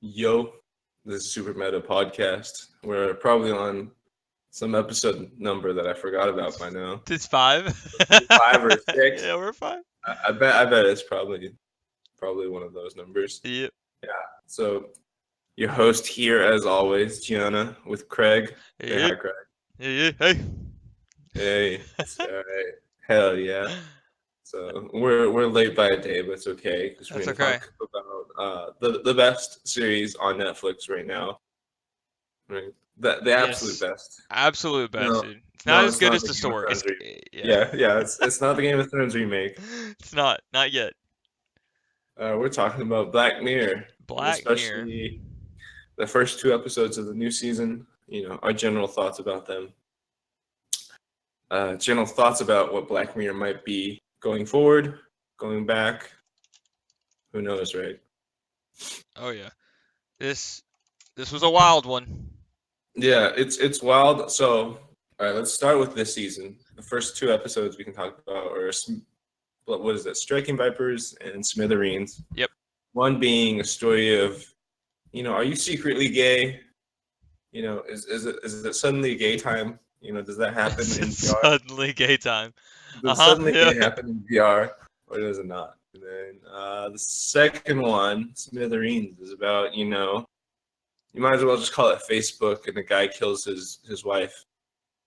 Yo, this is SuperMeta podcast. We're probably on some episode number that I forgot about by now. It's 5. 5 or 6. Yeah, we're 5. I bet it's probably one of those numbers. Yep. Yeah. So your host here, as always, Gianna, with Craig. Say Yep. hi, Craig. Yeah. Hey. Hey. All right. Hell yeah. So we're late by a day, but it's okay because we're That's gonna okay. talk about the best series on Netflix right now. Right. The absolute Yes. best. Absolute best, No, dude. It's not no, as it's good not as the the Game of story. Thrones Yeah. Yeah, it's not the Game of Thrones remake. It's not yet. We're talking about Black Mirror, and Black Mirror. especially the first 2 episodes of the new season. Our general thoughts about them. General thoughts about what Black Mirror might be going forward, going back. Who knows, right? Oh yeah. This this was a wild one. Yeah, it's wild. So, all right, let's start with this season. The first 2 episodes we can talk about are what is it? Striking Vipers and Smithereens. Yep. One being a story of, are you secretly gay? Is it suddenly gay time? Does that happen in VR? Suddenly gay time. Does suddenly Yeah. gay happen in VR, or does it not? And then the second one, Smithereens, is about, you might as well just call it Facebook, and the guy kills his wife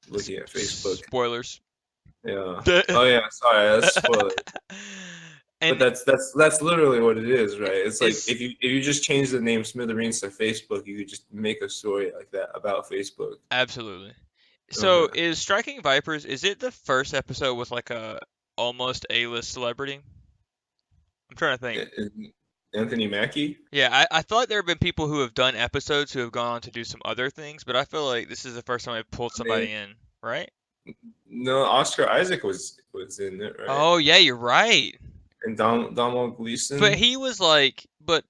looking at Facebook. Spoilers. Yeah. Oh yeah. Sorry, that's spoiler. But And that's literally what it is, right? It's like it's if you just change the name Smithereens to Facebook, you could just make a story like that about Facebook. absolutely. So Okay. is Striking Vipers, is it the first episode with like a almost A-list celebrity? I'm trying to think. Anthony Mackie? Yeah, I feel like there have been people who have done episodes who have gone on to do some other things, but I feel like this is the first time I pulled I mean, somebody in, right? no, Oscar Isaac was in it, right? Oh yeah, you're right. And Donald But Gleason. he was like, but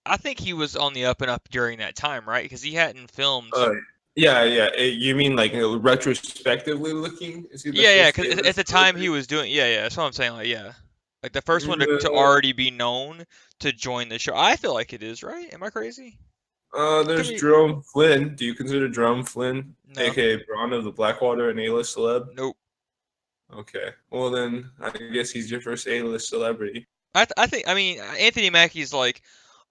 I think he was on the up and up during that time, right? Because he hadn't filmed. Uh, yeah. You mean like retrospectively looking? Is he the Yeah, first because at A-list the time he celebrity? was doing. Yeah, that's what I'm saying. Like, yeah, like the first one to No. already be known to join the show. I feel like it is, right? Am I crazy? Could There's be. Jerome Flynn. Do you consider Jerome Flynn, No. aka Braun of the Blackwater, an A-list celeb? Nope. Okay. Well then, I guess he's your first A-list celebrity. I think I mean Anthony Mackie's like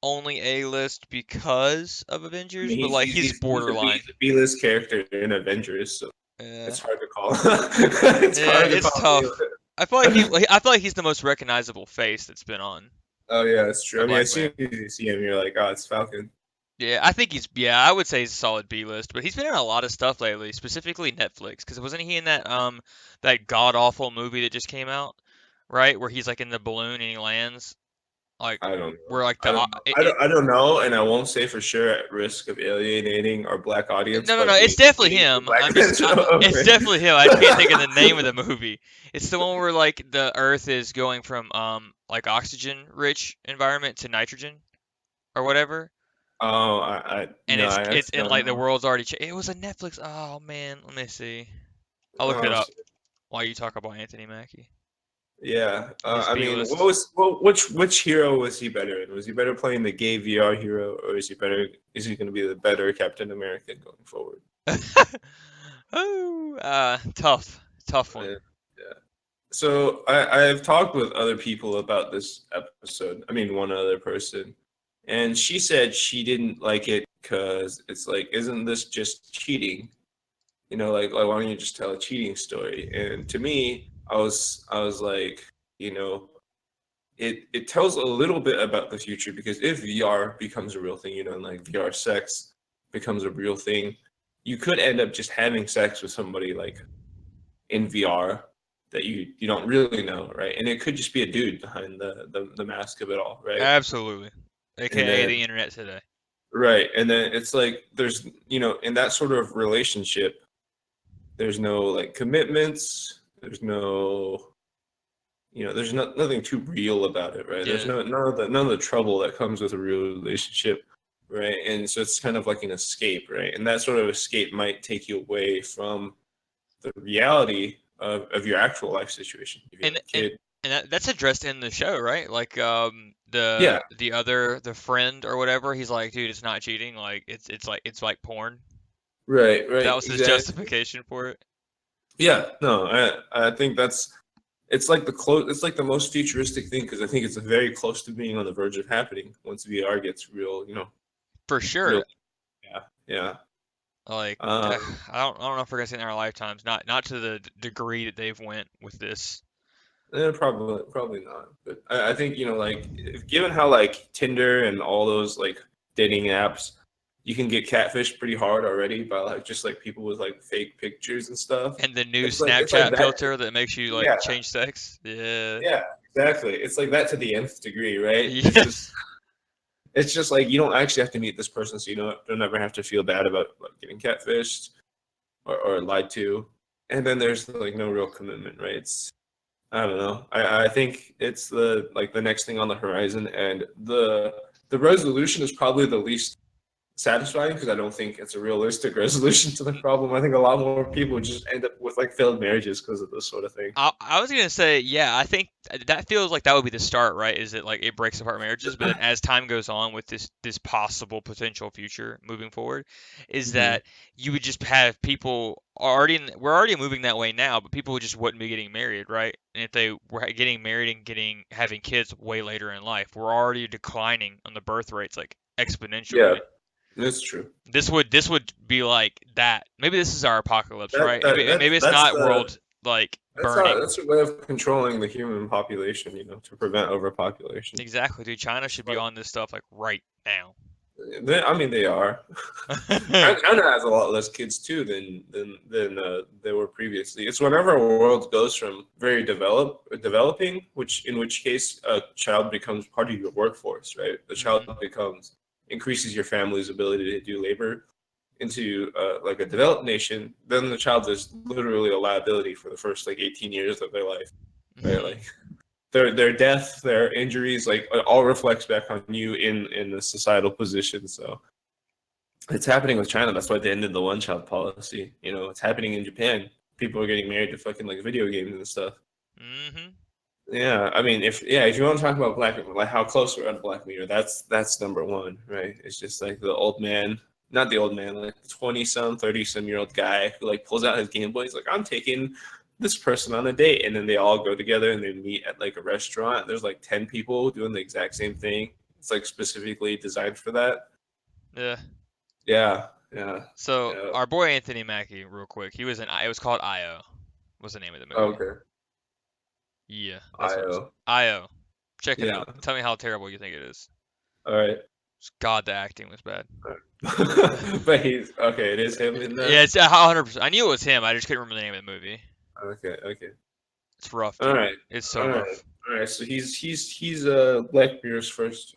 only A list because of I Avengers, mean, but he's like he's he's he's, he's a B borderline. he's a B-list character in Avengers, so Yeah, it's hard to call. It's yeah, hard to it's call tough. A-list. I feel like he's the most recognizable face that's been on Oh yeah, it's true. a I mean, Black as Mirror. soon as you see him, you're like, oh, it's Falcon. Yeah, I think he's I would say he's a solid B list, but he's been in a lot of stuff lately, specifically Netflix, because wasn't he in that god awful movie that just came out, right? Where he's like in the balloon and he lands like I don't know. where like I don't know. I don't know, and I won't say for sure at risk of alienating our black audience No, no, by no. It's being definitely hating for him. Black Panther. It's Okay. definitely him. I just can't think of the name of the movie. It's the one where like the Earth is going from like oxygen rich environment to nitrogen or whatever, Oh, I and no, it's I it's actually and don't like the know. world's already it was a Netflix. Oh man, let me see. I'll look it Oh, up shit. while you talk about Anthony Mackie. Yeah. His I B mean, list. which hero was he better in? Was he better playing the gay VR hero, or is he going to be the better Captain America going forward? Oh, tough one. Yeah. Yeah. So I've talked with other people about this episode. I mean, one other person, and she said she didn't like it because it's like, isn't this just cheating? Like why don't you just tell a cheating story? And to me, I was like, you know, it tells a little bit about the future because if VR becomes a real thing, and like VR sex becomes a real thing, you could end up just having sex with somebody like in VR that you don't really know, right? And it could just be a dude behind the mask of it all, right? Absolutely. And AKA then the internet today. right, and then it's like there's in that sort of relationship, there's no like commitments, there's nothing too real about it, right? There's Yeah. none of the trouble that comes with a real relationship, right? And so it's kind of like an escape, right? And that sort of escape might take you away from the reality of your actual life situation. If you have and a and kid, and that's addressed in the show, right? Like Yeah, the friend or whatever, he's like, dude, it's not cheating. Like it's like porn. right, That right, was his exactly. justification for it. Yeah, no, I think that's it's like it's like the most futuristic thing because I think it's very close to being on the verge of happening once VR gets real, For real. sure. Yeah, yeah. Like Um, I don't know if we're gonna see it in our lifetimes. Not to the degree that they've went with this. probably not. But I think like given how like Tinder and all those like dating apps, you can get catfished pretty hard already by like just like people with like fake pictures and stuff. And the new It's like Snapchat that. filter that makes you like Yeah, change sex. Yeah. yeah, exactly. It's like that to the nth degree, right? It's Yeah. just it's just like you don't actually have to meet this person, so you don't ever have to feel bad about like, getting catfished or lied to. And then there's like no real commitment, right? I don't know. I think it's the next thing on the horizon, and the resolution is probably the least satisfying because I don't think it's a realistic resolution to the problem. I think a lot more people just end up with like failed marriages because of this sort of thing. I was gonna say, yeah, I think that feels like that would be the start, right? Is it like it breaks apart marriages, but then as time goes on with this possible potential future moving forward, is Hmm. that you would just have people already we're already moving that way now, but people just wouldn't be getting married, right? And if they were getting married and having kids way later in life, we're already declining on the birth rates like Yeah, exponentially. that's true. This would be like that. Maybe this is our apocalypse, That right? that Maybe it's that's not the world like burning. that's a way of controlling the human population, to prevent overpopulation. Exactly, dude. China It's should be like on this stuff like right now. I mean, they are. China has a lot less kids too than they were previously. It's whenever a world goes from very developing, in which case a child becomes part of your workforce, right? The child Hmm. becomes increases your family's ability to do labor into like a developed nation. Then the child is literally a liability for the first like 18 years of their life, right? Hmm. Like their death, their injuries, like it all reflects back on you in the societal position. So it's happening with China. That's why they ended the one child policy. It's happening in Japan. People are getting married to fucking like video games and stuff. Hmm. Yeah, I mean, if you want to talk about like how close we're at Black Mirror, that's number one, right? It's just like the old man, not the old man, like the 20-some, 30-some-year-old guy who like pulls out his Game Boy. He's like, I'm taking this person on a date, and then they all go together and they meet at like a restaurant. There's like 10 people doing the exact same thing. It's like specifically designed for that. Yeah. Yeah, yeah, So yeah. our boy Anthony Mackie, real quick, he was in. It was called IO. Was the name of the movie? Okay. Yeah, that's what it was. IO. IO. Check it Yeah. out. Tell me how terrible you think it is. All right. God, the acting was bad. All right. But he's okay. It is him in Yeah, that. it's 100%. I knew it was him. I just couldn't remember the name of the movie. Okay. Okay. It's rough, All dude. right. It's so All right. rough. All right. So he's Black Mirror's first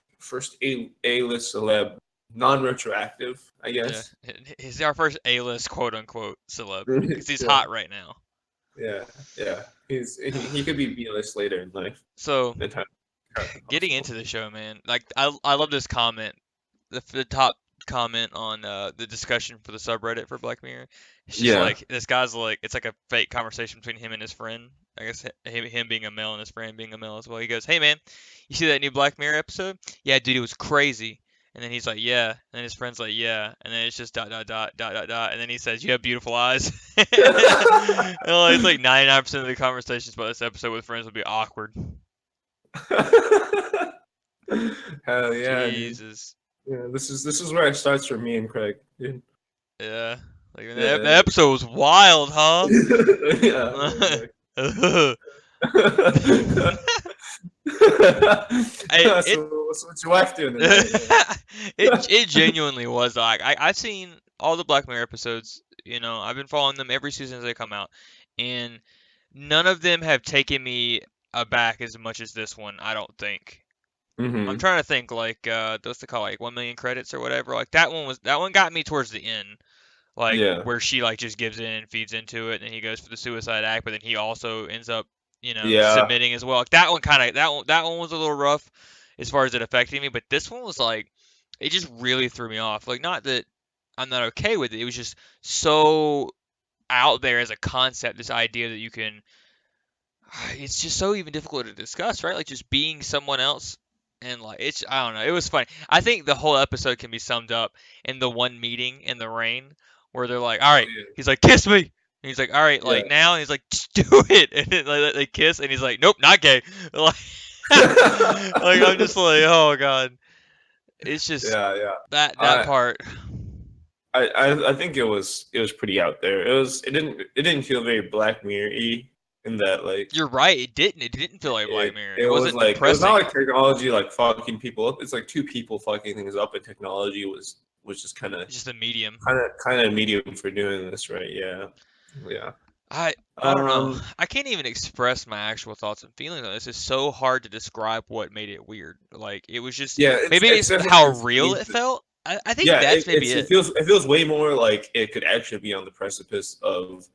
A-list celeb, non-retroactive, I Yeah, guess. he's our first A-list quote unquote celeb because he's Yeah. hot right now. Yeah. Yeah. He could be B-list later in life. So In time. getting into the show, man, like I love this comment. The top comment on the discussion for the subreddit for Black Mirror. It's just Yeah. like this guy's like it's like a fake conversation between him and his friend. I guess him being a male and his friend being a male as well. He goes, "Hey man, you see that new Black Mirror episode? Yeah, dude, it was crazy." And then he's like, "Yeah," and then his friend's like, "Yeah," and then it's just dot dot dot dot dot dot, and then he says, "You have beautiful eyes." And it's like 99% of the conversations about this episode with friends would be awkward. Hell yeah, dude. Jesus. Yeah, this is where it starts for me and Craig, dude. Yeah. Like the Yeah, episode was wild, huh? yeah, it so it what's your wife doing tonight? Yeah. it genuinely was like I've seen all the Black Mirror episodes. I've been following them every season as they come out, and none of them have taken me aback as much as this one. I don't think. I'm Mm-hmm. trying to think like what's the call like 1 million credits or whatever. Like that one got me towards the end. Like Yeah. where she like just gives in and feeds into it, and he goes for the suicide act, but then he also ends up, Yeah. submitting as well. Like that one kind of that one was a little rough as far as it affecting me, but this one was like it just really threw me off. Like not that I'm not okay with it. It was just so out there as a concept, this idea that you can it's just so even difficult to discuss, right? Like just being someone else And like I don't know, it was funny. I think the whole episode can be summed up in the one meeting in the rain where they're like, "All Oh right," he's like, "Kiss me." And he's like, "All right, yeah, like now." And he's like, "Just do it." And then, like, they kiss, and he's like, "Nope, not gay." Like, like I'm just yeah. like, oh god, it's just Yeah, yeah. that I, part. I think it was pretty out there. It didn't feel very Black Mirror-y in that like You're right. It didn't feel like Black it Mirror. it It was wasn't like it was not depressing. like technology like fucking people up. It's like two people fucking things up, and technology was just kind of It's just a medium. kind of kind of medium for doing this, right? Yeah, yeah. I don't know. Um, I can't even express my actual thoughts and feelings on this. It's so hard to describe what made it weird. Like it was just yeah, maybe it's it's definitely how real insane. it felt. I think Yeah, that's maybe it it. feels way more like it could actually be on the precipice of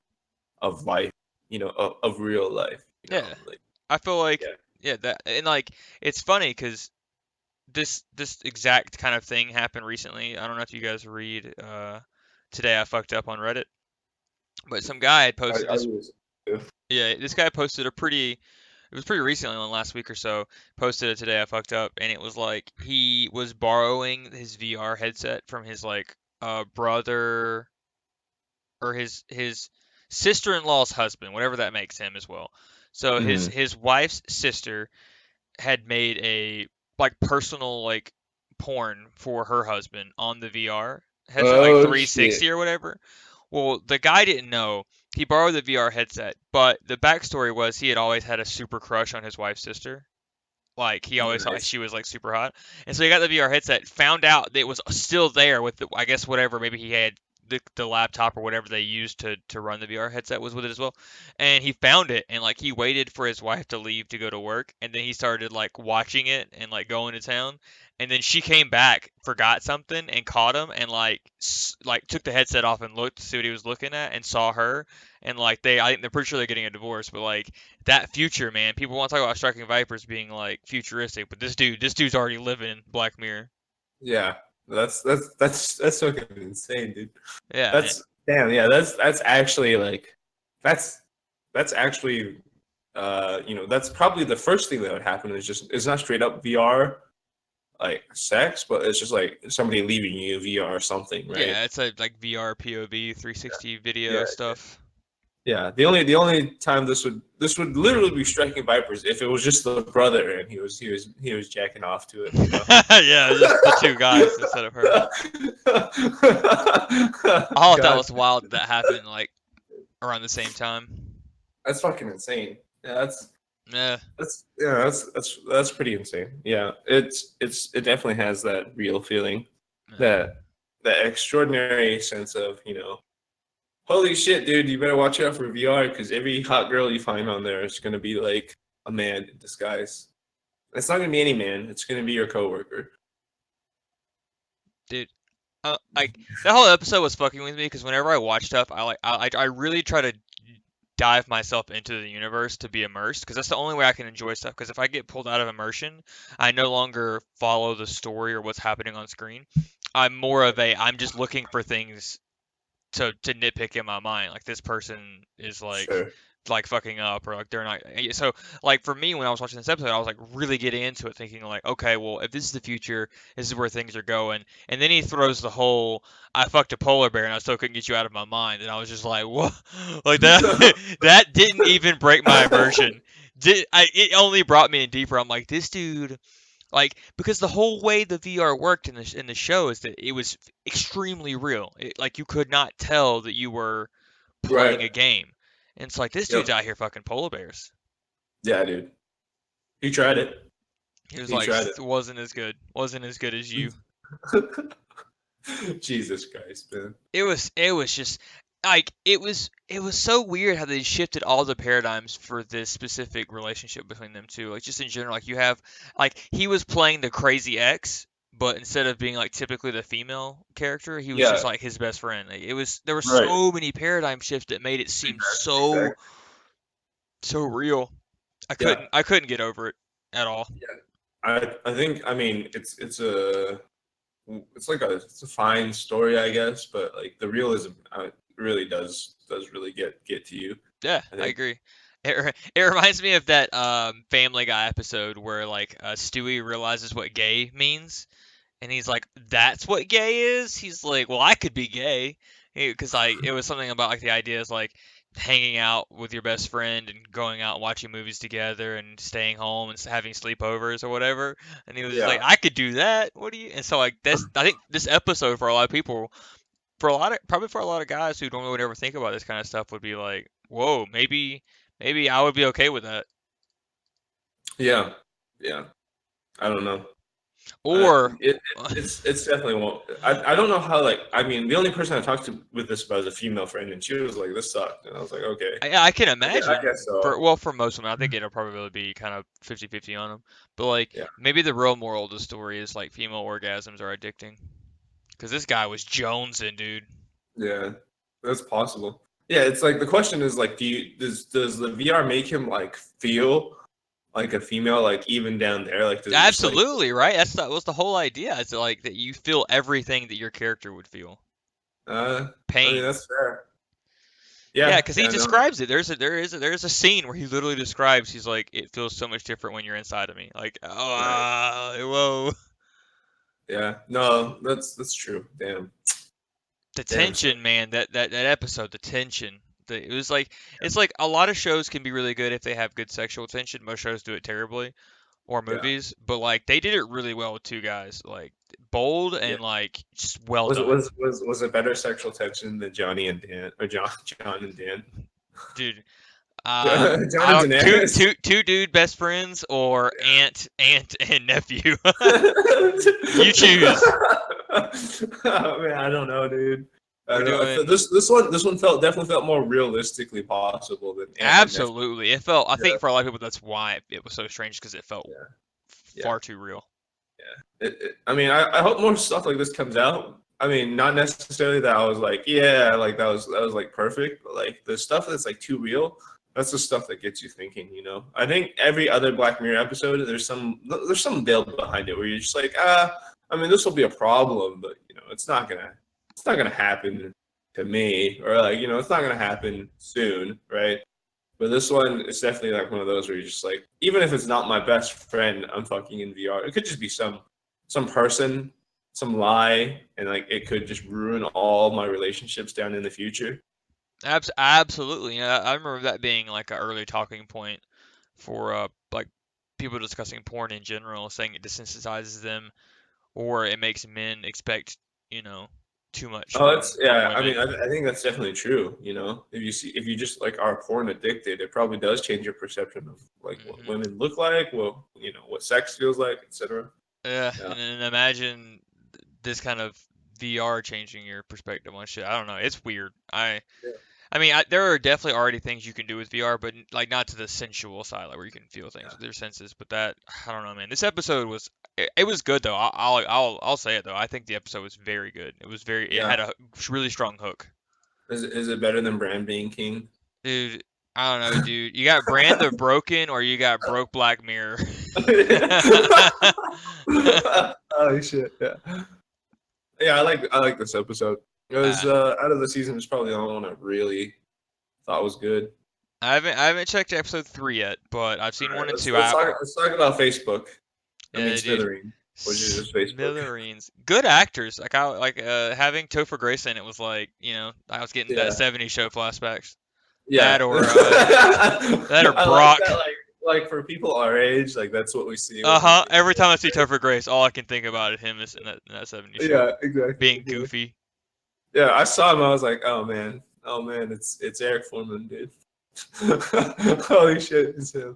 life, of real life, Yeah. like I feel like yeah. yeah, that and like it's funny because this exact kind of thing happened recently. I don't know if you guys read today I fucked up on Reddit, but some guy had posted I this. was, Yeah, this guy posted a pretty. It was pretty recently, on last week or so. Posted it today. I fucked up, and it was like he was borrowing his VR headset from his like brother or his sister-in-law's husband, whatever that makes him as well. So Mhm. his wife's sister had made a like personal like porn for her husband on the VR headset, like Oh shit. 360 or whatever. Well, the guy didn't know. He borrowed the VR headset, but the backstory was he had always had a super crush on his wife's sister. Like he Oh, always thought nice. she was like super hot, and so he got the VR headset. Found out that it was still there with I guess whatever. Maybe he had the laptop or whatever they used to run the VR headset was with it as well. And he found it, and like he waited for his wife to leave to go to work, and then he started like watching it and like going to town. And then she came back, forgot something, and caught him, and like took the headset off and looked to see what he was looking at, and saw her. And like I think they're pretty sure they're getting a divorce, but like that future, man. People want to talk about striking vipers being like futuristic, but this dude's already living in Black Mirror. Yeah, that's fucking insane, dude. Yeah, That's damn. Yeah, that's actually like that's that's actually that's probably the first thing that would happen is just it's not straight up VR like sex, but it's just like somebody leaving you VR or something, right? yeah. It's a like VR POV 360 video Yeah, stuff. yeah. The only time this would literally be striking vipers if it was just the brother and he was jacking off to it. Yeah, just the two guys instead of her. I thought that God, was wild that happened like around the same time. that's fucking insane. Yeah, that's Yeah, that's yeah, that's pretty insane. Yeah, it definitely has that real feeling, yeah. that that extraordinary sense of holy shit, dude, you better watch out for VR because every hot girl you find on there is gonna be like a man in disguise. It's not gonna be any man. It's gonna be your coworker. Dude. Like that whole episode was fucking with me because whenever I watch stuff, I really try to dive myself into the universe to be immersed because that's the only way I can enjoy stuff. Because if I get pulled out of immersion, I no longer follow the story or what's happening on screen. I'm more of a I'm just looking for things to nitpick in my mind. Like this person is Sure. like fucking up or like they're not. So like for me when I was watching this episode, I was like really getting into it, thinking like, okay, well if this is the future, this is where things are going. And then he throws the whole I fucked a polar bear and I still couldn't get you out of my mind, and I was just like, what? Like that that didn't even break my immersion. It only brought me in deeper. I'm like, this dude, like because the whole way the VR worked in the show is that it was extremely real. Like you could not tell that you were Right. playing a game. And it's like this dude's Yep. out here fucking polar bears. Yeah, dude. He tried it. He was He like tried wasn't as good. Wasn't as good as you. it. Jesus Christ, man. It was just like it was so weird how they shifted all the paradigms for this specific relationship between them two. Like just in general, like you have like he was playing the crazy ex, but instead of being like typically the female character, he was just Yeah. like his best friend. Like, there were Right. so many paradigm shifts that made it seem Exactly. Exactly. so real. I Yeah. couldn't I couldn't get over it at all. Yeah. I think I mean it's a fine story, I guess, but like the realism really does really get to you. Yeah, I I think. agree. It reminds me of that Family Guy episode where like Stewie realizes what gay means, and he's like, "That's what gay is." He's like, "Well, I could be gay," because like it was something about like the idea is like hanging out with your best friend and going out and watching movies together and staying home and having sleepovers or whatever. And he was just like, Yeah. "I could do that. What do you?" And so like this, I think this episode for a lot of people, for a lot of probably for a lot of guys who normally would never think about this kind of stuff would be like, "Whoa, maybe I would be okay with that." Yeah. Yeah. I don't know. Or It's definitely won't. I don't know how, like, I mean, the only person I talked to with this about is a female friend, and she was like, "This sucked," and I was like, "Okay, I can I imagine guess so." for most women, I think it'll probably be kind of 50-50 on them. But like Yeah, maybe the real moral of the story is like female orgasms are addicting. Because this guy was jonesing, dude. yeah, that's possible. Yeah, it's like the question is like, does the VR make him like feel like a female, like even down there, like does it just like, Absolutely, right? That was the whole idea. It's like that you feel everything that your character would feel. uh, I mean Pain. that's fair. Yeah, Yeah, because he yeah, no, describes it. There is a scene where he literally describes. He's like, it feels so much different when you're inside of me. Like, right, whoa. yeah, no, that's true. Damn, The damn, son. tension, man. That episode, the tension. It was like it's like a lot of shows can be really good if they have good sexual tension. Most shows do it terribly, or Yeah, movies. But like they did it really well with two guys, like bold yeah. and like just well Was it done, was it better sexual tension than Johnny and Dan or John and Dan? dude. John I and don't two Daenerys. two two dude best friends or aunt and nephew. You choose. Oh man, I don't know, dude. I We're don't know. doing This one definitely felt more realistically possible than Ant and Nephew. absolutely. It felt. I Yeah, think for a lot of people that's why it was so strange because it felt yeah, yeah, far too real. yeah. I mean, I hope more stuff like this comes out. I mean, not necessarily that I was like, yeah, like that was like perfect, but like the stuff that's like too real, that's the stuff that gets you thinking, you know. I think every other Black Mirror episode, there's some veil behind it where you're just like, I mean, this will be a problem, but you know, it's not gonna happen to me, or like, you know, it's not gonna happen soon, right? But this one is definitely like one of those where you're just like, even if it's not my best friend, I'm fucking in VR. It could just be some person, some lie, and like it could just ruin all my relationships down in the future. Absolutely. Yeah, I remember that being like an early talking point for like people discussing porn in general, saying it desensitizes them or it makes men expect, you know, too much Oh, from yeah. I mean, women. I think that's definitely true. You know, if you just like are porn addicted, it probably does change your perception of like what Hmm. women look like, what sex feels like, etc. Yeah, Yeah. and then imagine this kind of VR changing your perspective on shit. I don't know. It's weird. Yeah. I mean, there are definitely already things you can do with VR, but like not to the sensual side, like where you can feel things Yeah. with your senses. But that, I don't know, man. This episode was, it was good though. I'll say it though. I think the episode was very good. It Yeah. had a really strong hook, Is it better than Bran being king? dude. I don't know, dude. You got Brand the Broken or you got Broke Black Mirror. Oh shit! Yeah, yeah. I like this episode. It was Uh, out of the season. It was probably the only one I really thought was good. I haven't checked episode 3 yet, but I've All seen right, 1 and let's 2. let's talk let's talk about Facebook. I mean Dude, Smithereen, which is just Facebook. Smithereens. Good actors. Like I like having Topher Grace in it was like, I was getting that Yeah, 70s show flashbacks. That yeah. or that or I like Brock. that. Like for people our age, like that's what we see when we Uh-huh. think. Every time I see Topher Grace, all I can think about is him is in that 70s show. Yeah, exactly. Being goofy. Yeah, I saw him. I was like, oh man, it's Eric Foreman, dude. Holy shit, it's him.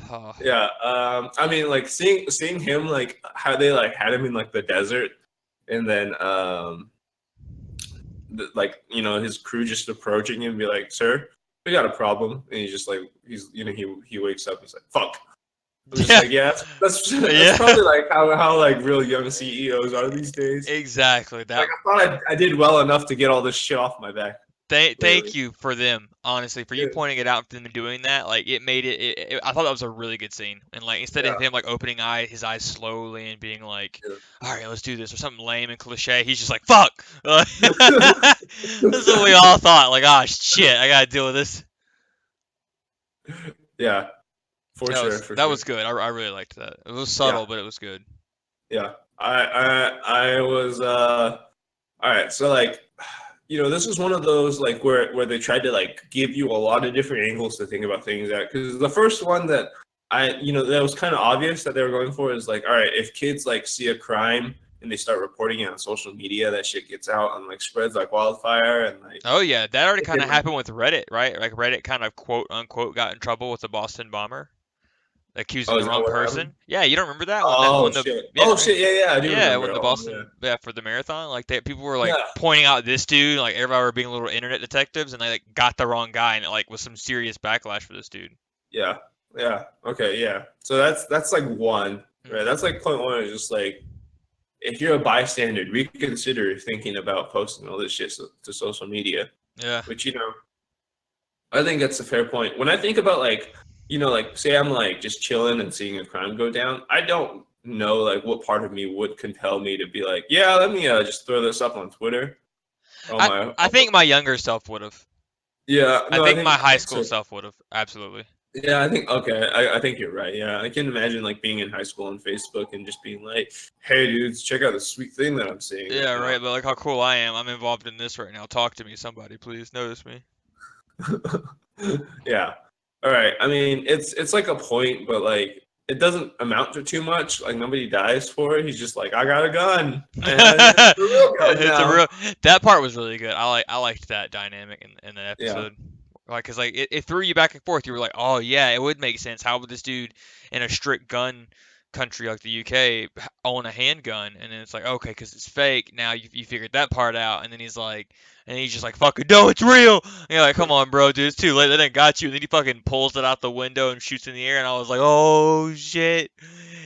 Oh. Yeah, I mean, like seeing him, like how they like had him in like the desert, and then like his crew just approaching him and be like, "Sir, we got a problem," and he's just like he wakes up, he's like, "Fuck." I'm just Yeah. like, yeah, that's Yeah. probably like how like real young CEOs are these days. Exactly. Like I thought I did well enough to get all this shit off my back. Thank Literally. you for them, honestly, for you Yeah. pointing it out and them doing that. Like it made I thought that was a really good scene. And like instead Yeah. of him like opening his eyes slowly and being like, Yeah. "All right, let's do this," or something lame and cliche, he's just like, "Fuck." That's what we all thought. Like, "Oh shit, I gotta deal with this." Yeah, for That sure, was for that sure. was good. I really liked that. It was Yeah, subtle, but it was good. yeah. I was all right. So like, this is one of those like where they tried to like give you a lot of different angles to think about things at. Because the first one that that was kind of obvious that they were going for is like, all right, if kids like see a crime and they start reporting it on social media, that shit gets out and like spreads like wildfire and like. Oh yeah, that already kind of Like, happened with Reddit, right? Like Reddit kind of quote unquote got in trouble with the Boston bomber, accusing oh, the is that wrong what happened? person. Yeah, you don't remember that Oh when the shit! yeah Oh shit! Yeah, yeah, I do yeah remember. when the Oh yeah, Boston for the marathon, like people were like yeah, pointing out this dude, like everybody were being little internet detectives, and they like got the wrong guy, and it like was some serious backlash for this dude. yeah, yeah. Okay, yeah. So that's like one, right? That's Hmm. like point one is just like if you're a bystander, reconsider thinking about posting all this shit to social media. Yeah. Which I think that's a fair point. When I think about like like say I'm like just chilling and seeing a crime go down, I don't know like what part of me would compel me to be like, yeah, let me just throw this up on Twitter. Oh I my, I think my younger self would have. yeah, I no, I think think my I high think school so. self would have. Absolutely. Yeah, I think okay. I think you're right. Yeah, I can imagine like being in high school on Facebook and just being like, "Hey, dudes, check out the sweet thing that I'm seeing right Yeah, now." right. But like how cool I am. I'm involved in this right now. Talk to me, somebody, please. Notice me. Yeah. All right. I mean, it's like a point, but like it doesn't amount to too much. Like nobody dies for it. He's just like, "I got a gun, and it's a real gun It's a now." real. That part was really good. I liked that dynamic in the Yeah. episode. Like, cause like it threw you back and forth. You were like, oh yeah, it would make sense. How would this dude in a strict gun country like the UK own a handgun? And then it's like, okay, cause it's fake. Now you figured that part out. And then he's just like, fucking no, it's real. And you're like, come on, bro, dude, it's too late. They done got you. And then he fucking pulls it out the window and shoots in the air. And I was like, oh shit,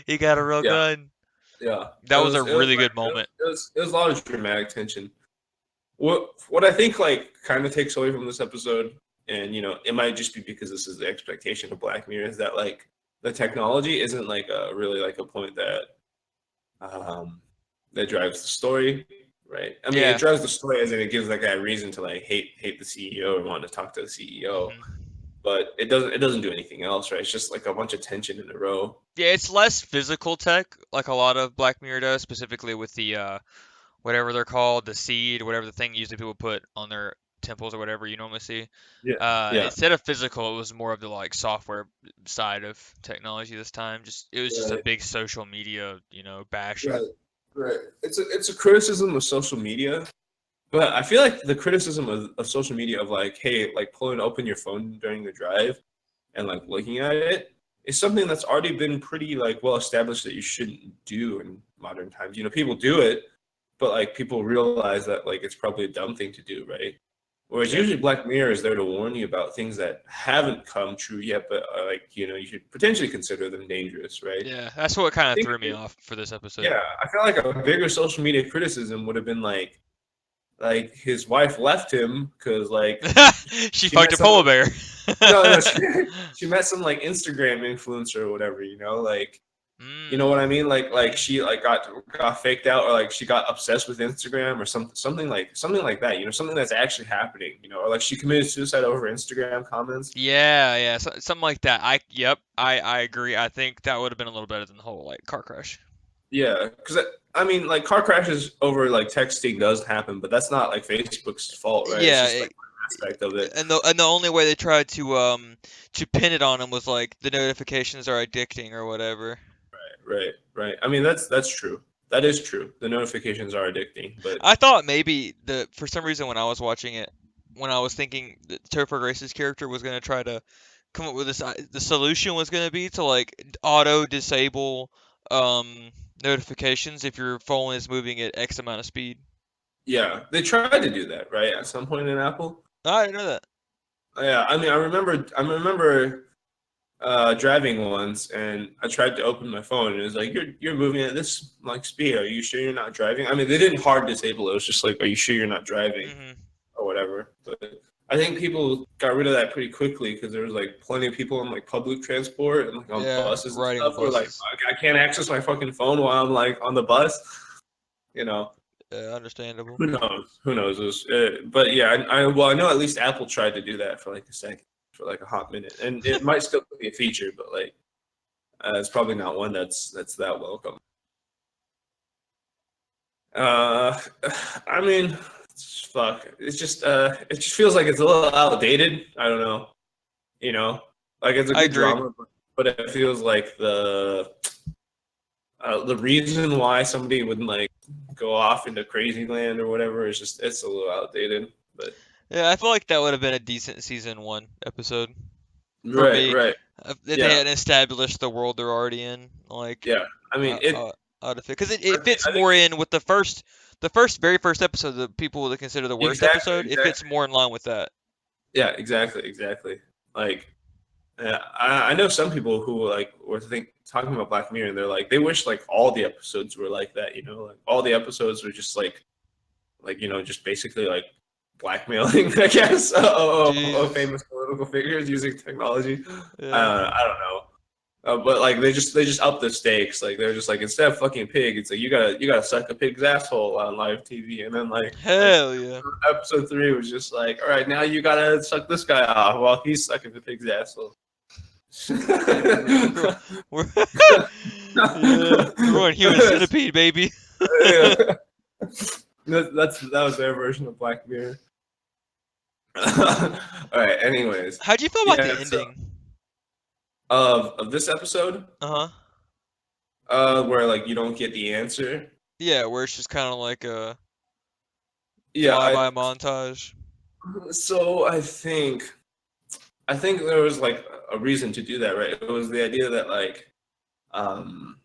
he got a real Yeah. gun. Yeah. That was a really good moment. It was a lot of dramatic tension. What I think like kind of takes away from this episode, and it might just be because this is the expectation of Black Mirror, is that like the technology isn't like a really like a point um that drives the story, right? I mean, it Yeah. drives the story as in it gives that guy a reason to like hate the CEO or want to talk to the CEO, Hmm. but it doesn't do anything else, right? It's just like a bunch of tension in a row. Yeah, it's less physical tech, like a lot of Black Mirror does, specifically with the whatever they're called, the seed, whatever the thing usually people put on their temples or whatever you normally see. Yeah, yeah, Instead of physical, it was more of the like software side of technology this time. Just it was just a right, big social media, bashing. right, right. It's a criticism of social media. But I feel like the criticism of social media of like, hey, like pulling open your phone during the drive and like looking at it is something that's already been pretty like well established that you shouldn't do in modern times. People do it, but like people realize that like it's probably a dumb thing to do, right? Whereas Yeah. usually Black Mirror is there to warn you about things that haven't come true yet, but like you should potentially consider them dangerous, right? Yeah, that's what kind I of think, threw me off for this episode. yeah, I feel like a bigger social media criticism would have been like his wife left him because like She she fucked met a some polar bear. no she met some like Instagram influencer or whatever, like you know Mm. what I mean, like Mhm. she like got faked out or like she got obsessed with Instagram or something like that, something that's actually happening, or like she committed suicide over Instagram comments. Yeah, yeah, something like that. Yep, I agree. I think that would have been a little better than the whole like car crash. Yeah, because I mean like car crashes over like texting does happen, but that's not like Facebook's fault, right? It's Yeah, just like one aspect of it. and the only way they tried to pin it on him was like the notifications are addicting or whatever. Right. I mean that's true. That is true. The notifications are addicting, but I thought maybe the for some reason when I was watching it, when I was thinking that Topher Grace's character was gonna try to come up with this, the solution was gonna be to like auto disable notifications if your phone is moving at X amount of speed. yeah, they tried to do that, right? At some point in Apple. Oh, I didn't know that. Yeah, I mean, I remember driving once, and I tried to open my phone, and it was like, "You're moving at this like speed. Are you sure you're not driving?" I mean, they didn't hard disable it. It was just like, "Are you sure you're not driving?" Hmm. or whatever. But I think people got rid of that pretty quickly because there was like plenty of people on like public transport and like on Yeah, buses and riding on stuff who were like, buses. I can't access my fucking phone while I'm like on the bus. You know, Understandable. who knows? Who knows? But yeah, well, I know at least Apple tried to do that for like a second. for like a hot minute, and it might still be a feature, but like it's probably not one that's that welcome. Uh, I mean, fuck. It's just it just feels like it's a little outdated. I don't know. You know, like it's a I good agree. drama, but it feels like the reason why somebody would like go off into crazy land or whatever is just it's a little outdated. But Yeah, I feel like that would have been a decent season 1 episode for right, me. right, If they yeah, hadn't established the world they're already in, like yeah. I mean, out of it, because it fits I think more in with the very first episode that people would consider the worst exactly, episode. It fits exactly. more in line with that. Yeah, exactly, exactly. Like, I know some people who like were talking about Black Mirror, and they're like, they wish like all the episodes were like that. You know, like all the episodes were just like just basically like blackmailing, I guess, of Jesus. famous political figures using technology. Yeah. I don't know. But like they just up the stakes. Like they're just like instead of fucking pig, it's like you gotta suck a pig's asshole on live TV, and then like Hell yeah. episode 3 was just like, all right, now you gotta suck this guy off while he's sucking the pig's asshole. We're yeah. We're on Human Centipede, baby. Yeah. That was their version of Black Mirror. All right. Anyways, How'd you feel about the yeah. So ending? of this episode, Uh-huh. where like you don't get the answer. Yeah, where it's just kind of like a Yeah. flyby montage. So I think there was like a reason to do that, right? It was the idea that like, um,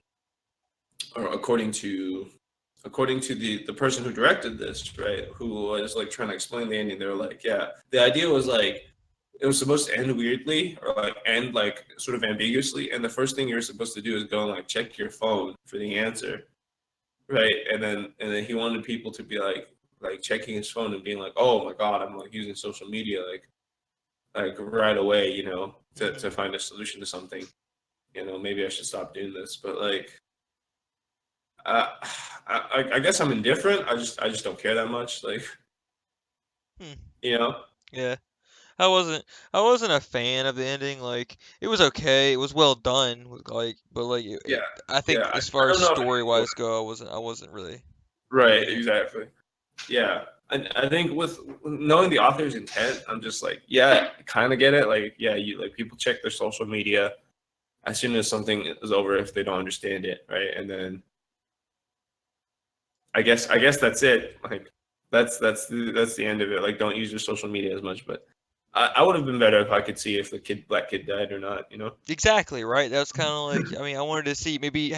or according to the person who directed this, right, who was like trying to explain the ending, they were like, yeah, the idea was like it was supposed to end weirdly or like end like sort of ambiguously, and the first thing you're supposed to do is go and like check your phone for the answer, right? And then he wanted people to be like checking his phone and being like, oh my god, I'm like using social media like right away, to find a solution to something. Maybe I should stop doing this, but like uh, I guess I'm indifferent. I just don't care that much. Like, Hmm. you know, Yeah. I wasn't I wasn't a fan of the ending. Like it was okay. It was well done. Like, but like yeah, I yeah. think I, as far I as don't know if story anyone, wise go, I wasn't really right, digging it. exactly. Yeah, and I think with knowing the author's intent, I'm just like, yeah, kind of get it. Like, yeah, you like people check their social media as soon as something is over if they don't understand it, right? And then I guess that's it. Like, that's the end of it. Like, don't use your social media as much. But I would have been better if I could see if the black kid died or not. Exactly, right? That's kind of like, I mean, I wanted to see maybe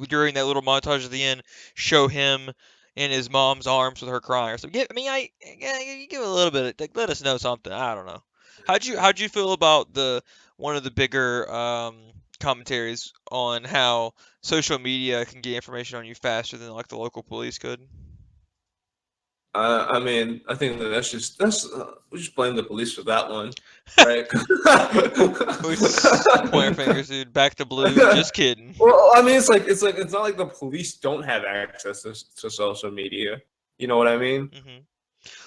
during that little montage at the end show him in his mom's arms with her crying or something. Yeah, I mean, yeah, you give a little bit like let us know something. I don't know. How'd you feel about the one of the bigger commentaries on how social media can get information on you faster than like the local police could? I mean, I think that's we just blame the police for that one, right? We just point our fingers, dude. Back to blue. Just kidding. Well, I mean, it's not like the police don't have access to social media. You know what I mean? hmm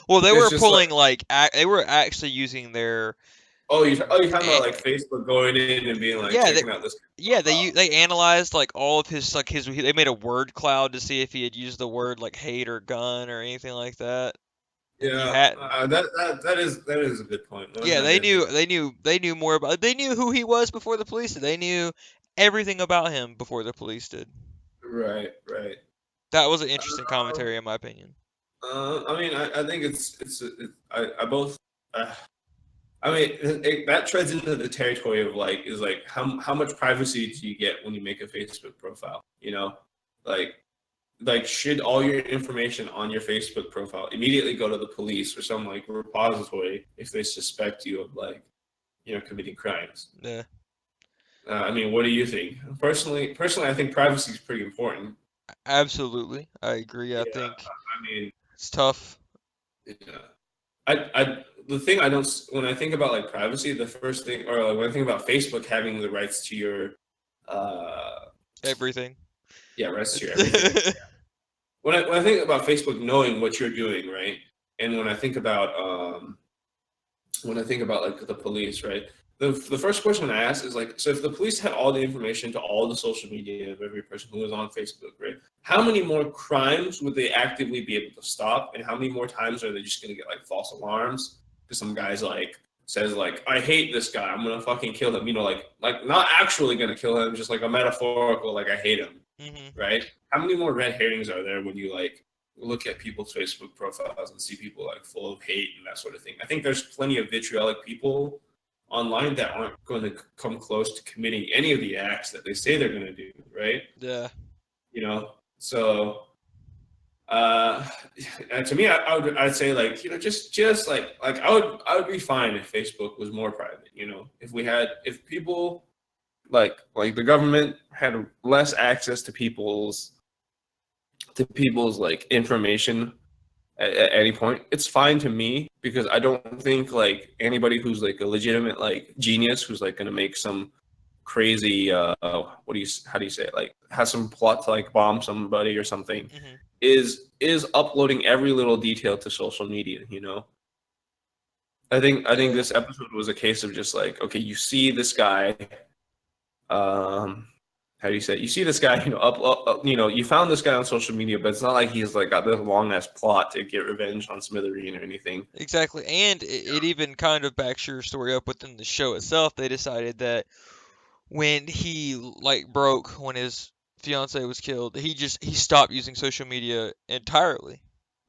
Well, they It's were just like, pulling they were actually using their you're talking a- about like Facebook going in and being like yeah, checking out this yeah, profile. they analyzed like all of his they made a word cloud to see if he had used the word like hate or gun or anything like that, and he Yeah, hadn't. that is a good point. Yeah, That is a good. they knew more about they knew who he was before the police did. They knew everything about him before the police did. Right, right. That was an interesting Um, commentary in my opinion. I mean, I think I both. I mean, that treads into the territory of like is like how much privacy do you get when you make a Facebook profile? Like should all your information on your Facebook profile immediately go to the police or some like repository if they suspect you of like committing crimes? Yeah, I mean, what do you think? Personally, I think privacy is pretty important. absolutely. I agree. I Yeah, think I mean, it's tough. yeah. The thing I don't when I think about like privacy, the first thing, or like when I think about Facebook having the rights to your, uh, Everything. yeah, rights to your everything. When I think about Facebook knowing what you're doing, right, and when I think about when I think about like the police, right? The first question I ask is like, so if the police had all the information to all the social media of every person who was on Facebook, right? How many more crimes would they actively be able to stop, and how many more times are they just gonna get like false alarms because some guy's like says like, I hate this guy, I'm gonna fucking kill him, like not actually gonna kill him, just like a metaphorical like I hate him, Hmm. right? How many more red herrings are there when you like look at people's Facebook profiles and see people like full of hate and that sort of thing? I think there's plenty of vitriolic people online that aren't going to come close to committing any of the acts that they say they're going to do, right? Yeah. So and to me, I'd say like just like I would be fine if Facebook was more private. If people like the government had less access to people's like information at any point, it's fine to me because I don't think like anybody who's like a legitimate like genius who's like gonna make some crazy how do you say it, like has some plot to like bomb somebody or something Hmm. is uploading every little detail to social media. I think Yeah. this episode was a case of just like, okay, you see this guy, um how do you say it? You see this guy, you found this guy on social media, but it's not like he's like got this long ass plot to get revenge on Smithereen or anything. Exactly. And it even kind of backs your story up within the show itself. They decided that when he like broke when his fiance was killed, he stopped using social media entirely.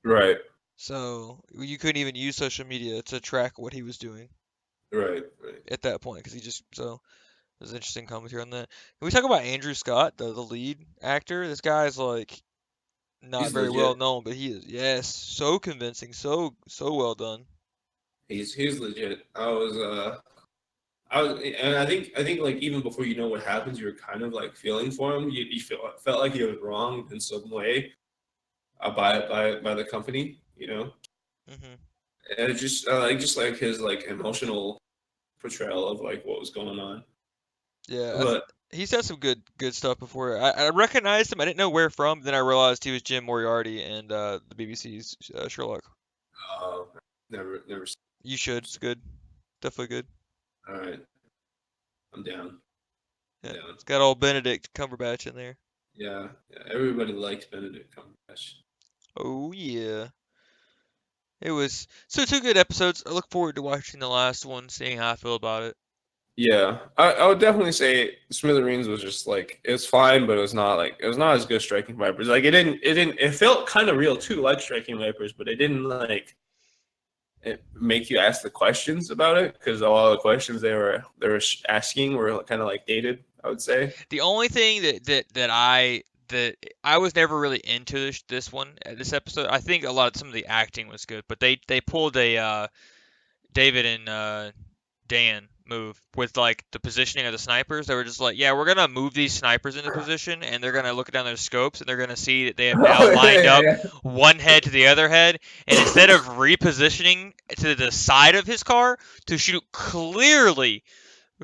Right, So you couldn't even use social media to track what he was doing right. at that point because he just so there's interesting commentary on that. Can we talk about Andrew Scott, the lead actor? This guy's like not He's very well legit. known, but he is, yes, so convincing, so well done. He's legit. I was, and I think like even before you know what happens, you're kind of like feeling for him. You felt like he was wrong in some way by the company, Hmm. and it just like his like emotional portrayal of like what was going on. Yeah, But he's had some good stuff before. I recognized him. I didn't know where from. Then I realized he was Jim Moriarty and the BBC's Sherlock. uh, never. You should. It's good. Definitely good. All right, I'm down. I'm Yeah, down. it's got old Benedict Cumberbatch in there. Yeah. Everybody likes Benedict Cumberbatch. Oh yeah. It was so two good episodes. I look forward to watching the last one, seeing how I feel about it. Yeah, I would definitely say Smithereens was just like it was fine, but it was not as good as Striking Vipers. Like it felt kind of real too, like Striking Vipers, but it didn't like it make you ask the questions about it because all the questions they were asking were kind of like dated, I would say. The only thing that I was never really into this one this episode. I think a lot of some of the acting was good, but they pulled a David and Dan move with like the positioning of the snipers. They were just like, yeah, we're gonna move these snipers into position, and they're gonna look down their scopes, and they're gonna see that they have now Oh lined up yeah, one head to the other head, and instead of repositioning to the side of his car to shoot clearly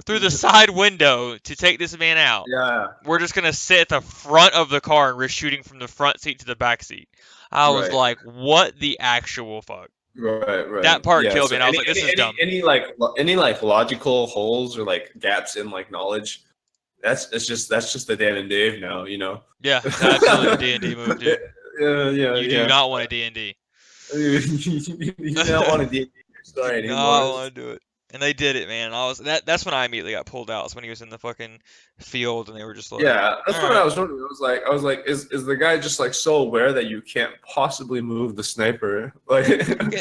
through the side window to take this man out, yeah, we're just gonna sit at the front of the car and risk shooting from the front seat to the back seat. I was right, like, what the actual fuck? right. That part Yeah. killed So me, and I was any like, this any is any dumb. any like logical holes or like gaps in like knowledge. That's just the Dan and Dave now. Yeah, absolutely a D&D move, dude. You do Yeah. not want a D&D. You don't want to D your Do story anymore. not want to do it. And they did it, man. That's when I immediately got pulled out. It's when he was in the fucking field and they were just like, Yeah, all that's what I right. was wondering. I was like, is the guy just like so aware that you can't possibly move the sniper? Like, And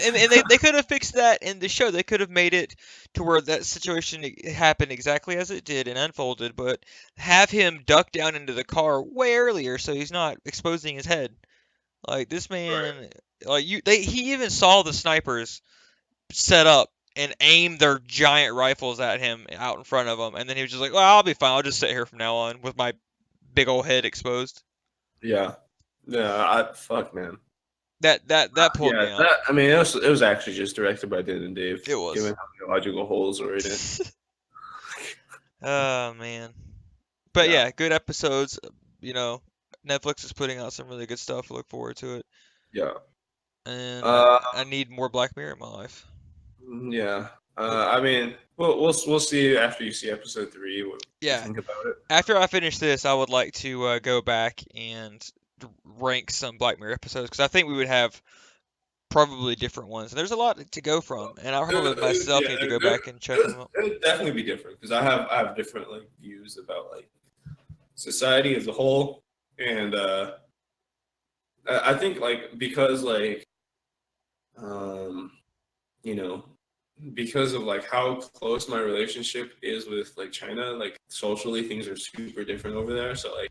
they could have fixed that in the show. They could have made it to where that situation happened exactly as it did and unfolded, but have him duck down into the car way earlier so he's not exposing his head. Like this right. man, he even saw the snipers set up and aim their giant rifles at him out in front of him, and then he was just like, "Well, I'll be fine. I'll just sit here from now on with my big old head exposed." Yeah, yeah. Fuck, man. That pulled Yeah, me out. I mean, it was actually just directed by Dan and Dave, It was. given how many logical holes were in it. Oh man. But Yeah, yeah, good episodes. You know, Netflix is putting out some really good stuff. I look forward to it, yeah. and Uh, I need more Black Mirror in my life. yeah. I mean, we'll see after you see episode 3 what you Yeah. think about it. After I finish this, I would like to go back and rank some Black Mirror episodes because I think we would have probably different ones. There's a lot to go from, and I probably myself Yeah, need to go back and check them out. it would definitely be different because I have different like views about like society as a whole, and I think like because like um you know because of like how close my relationship is with like China, like socially things are super different over there. So like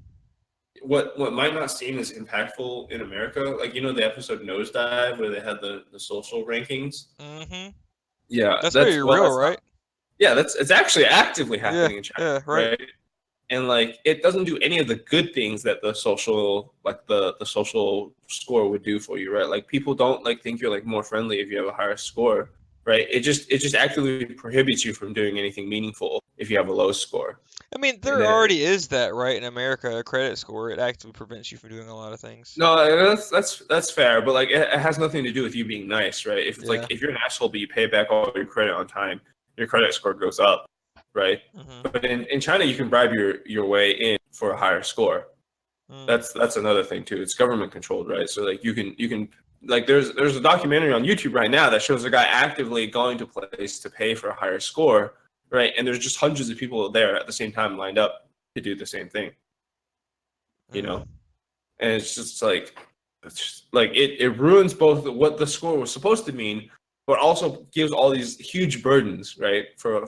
what might not seem as impactful in America, like the episode Nosedive where they had the social rankings. Hmm. Yeah, That's very real, that's not. right? Yeah, it's actually actively Yeah, happening in China, yeah, right. right? And like it doesn't do any of the good things that the social like the social score would do for you, right? Like people don't like think you're like more friendly if you have a higher score, right? It just actively prohibits you from doing anything meaningful if you have a low score. I mean, And there then already is that, right? In America, a credit score, it actively prevents you from doing a lot of things. no, that's fair, but like it has nothing to do with you being nice, right? If it's like Yeah. if you're an asshole but you pay back all your credit on time, your credit score goes up, right? Hmm. But in China, you can bribe your way in for a higher score. Mm. That's another thing too. It's government controlled, right? So like you can like there's a documentary on YouTube right now that shows a guy actively going to place to pay for a higher score, right? And there's just hundreds of people there at the same time lined up to do the same thing, you Mm. know? And it's just like it ruins both what the score was supposed to mean, but also gives all these huge burdens, right? For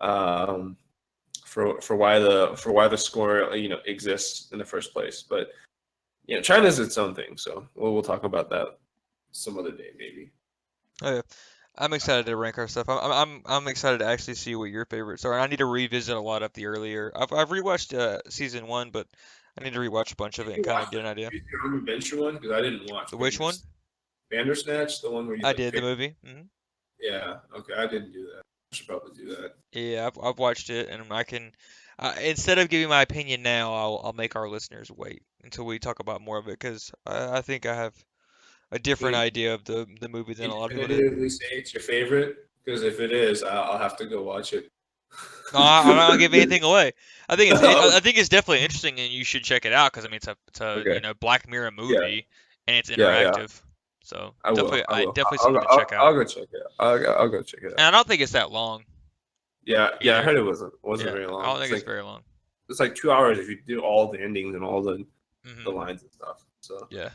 um, for why the score exists in the first place. But China's its own thing, so we'll talk about that some other day maybe. Oh, yeah. I'm excited to rank our stuff. I'm excited to actually see what your favorites are. I need to revisit a lot of the earlier. I've rewatched season 1, but I need to rewatch a bunch of it Did and you kind watch of get an idea. the Your Own Adventure one? Because I didn't watch The which one? Bandersnatch, the one where you I like did the pick. movie. Hmm. Yeah, okay, I didn't do that. I should probably do that. Yeah, I've watched it, and I can. Instead of giving my opinion now, I'll make our listeners wait until we talk about more of it because I think I have a different Can idea of the movie than you a lot of people did. definitively say it's your favorite? Because if it is, I'll have to go watch it. No, I'm not gonna give anything away. Oh, I think it's definitely interesting, and you should check it out because I mean it's a okay. Black Mirror Yeah. movie, and it's Yeah. interactive. So I will. I will. definitely something to check out. I'll go check it out. I'll go check it And out. I don't think it's that long Yeah. Yeah. I either. heard it wasn't Yeah, very I long. don't think it's very long. It's like 2 hours if you do all the endings and all the Hmm. lines and stuff. So Yeah,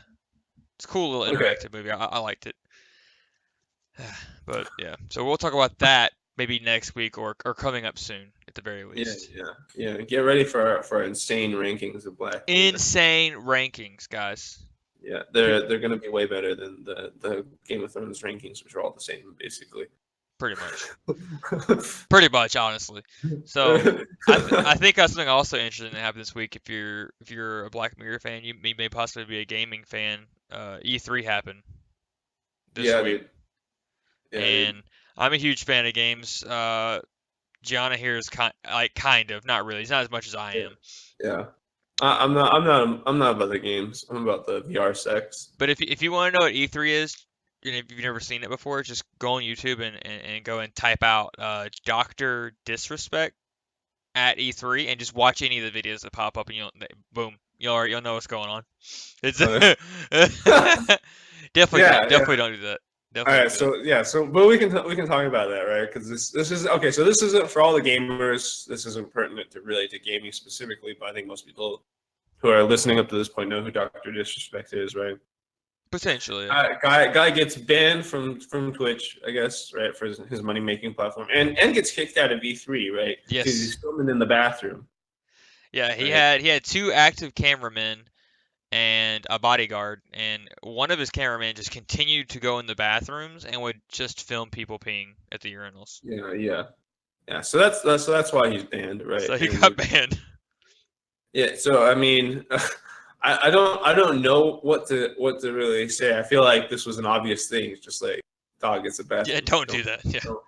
it's a cool little okay. interactive movie. I liked it. But yeah, so we'll talk about that maybe next week or coming up soon at the very Yeah. least. Yeah. Yeah. Get ready for insane rankings of Black Mirror. Insane rankings, guys. Yeah. Pe- They're gonna be way better than the Game of Thrones rankings, which are all the same basically. Pretty much. Pretty much, honestly. So I think that's something also interesting that happened this week. If you're a Black Mirror fan, you may possibly be a gaming fan. E3 happened this Yeah, week, dude. Yeah, dude. and I'm a huge fan of games. Gianna here is kind of, not really. He's not as much as I Yeah. am. Yeah. I'm not about the games. I'm about the VR sex. But if you want to know what E3 is, and if you've never seen it before, just go on YouTube and go and type out Doctor Disrespect at E3 and just watch any of the videos that pop up and boom, you'll know what's going on. It's Okay. Yeah, yeah. definitely don't do that. All Definitely right, don't do that. so yeah, so but we can talk about that, right? Because this is okay. So this isn't for all the gamers. This isn't pertinent to really to gaming specifically, but I think most people who are listening up to this point know who Doctor Disrespect is, right? Potentially, yeah. Guy gets banned from Twitch, I guess, right, for his money making platform, and gets kicked out of E3, right? Because he's Yes. filming in the bathroom, Yeah, right? he had two active cameramen and a bodyguard, and one of his cameramen just continued to go in the bathrooms and would just film people peeing at the urinals. Yeah, yeah, yeah. So that's why he's banned, right? So he And got banned. yeah, so I mean, I don't know what to really say. I feel like this was an obvious thing. It's just like dog gets a Yeah, bathroom. don't do Don't that. Yeah. don't,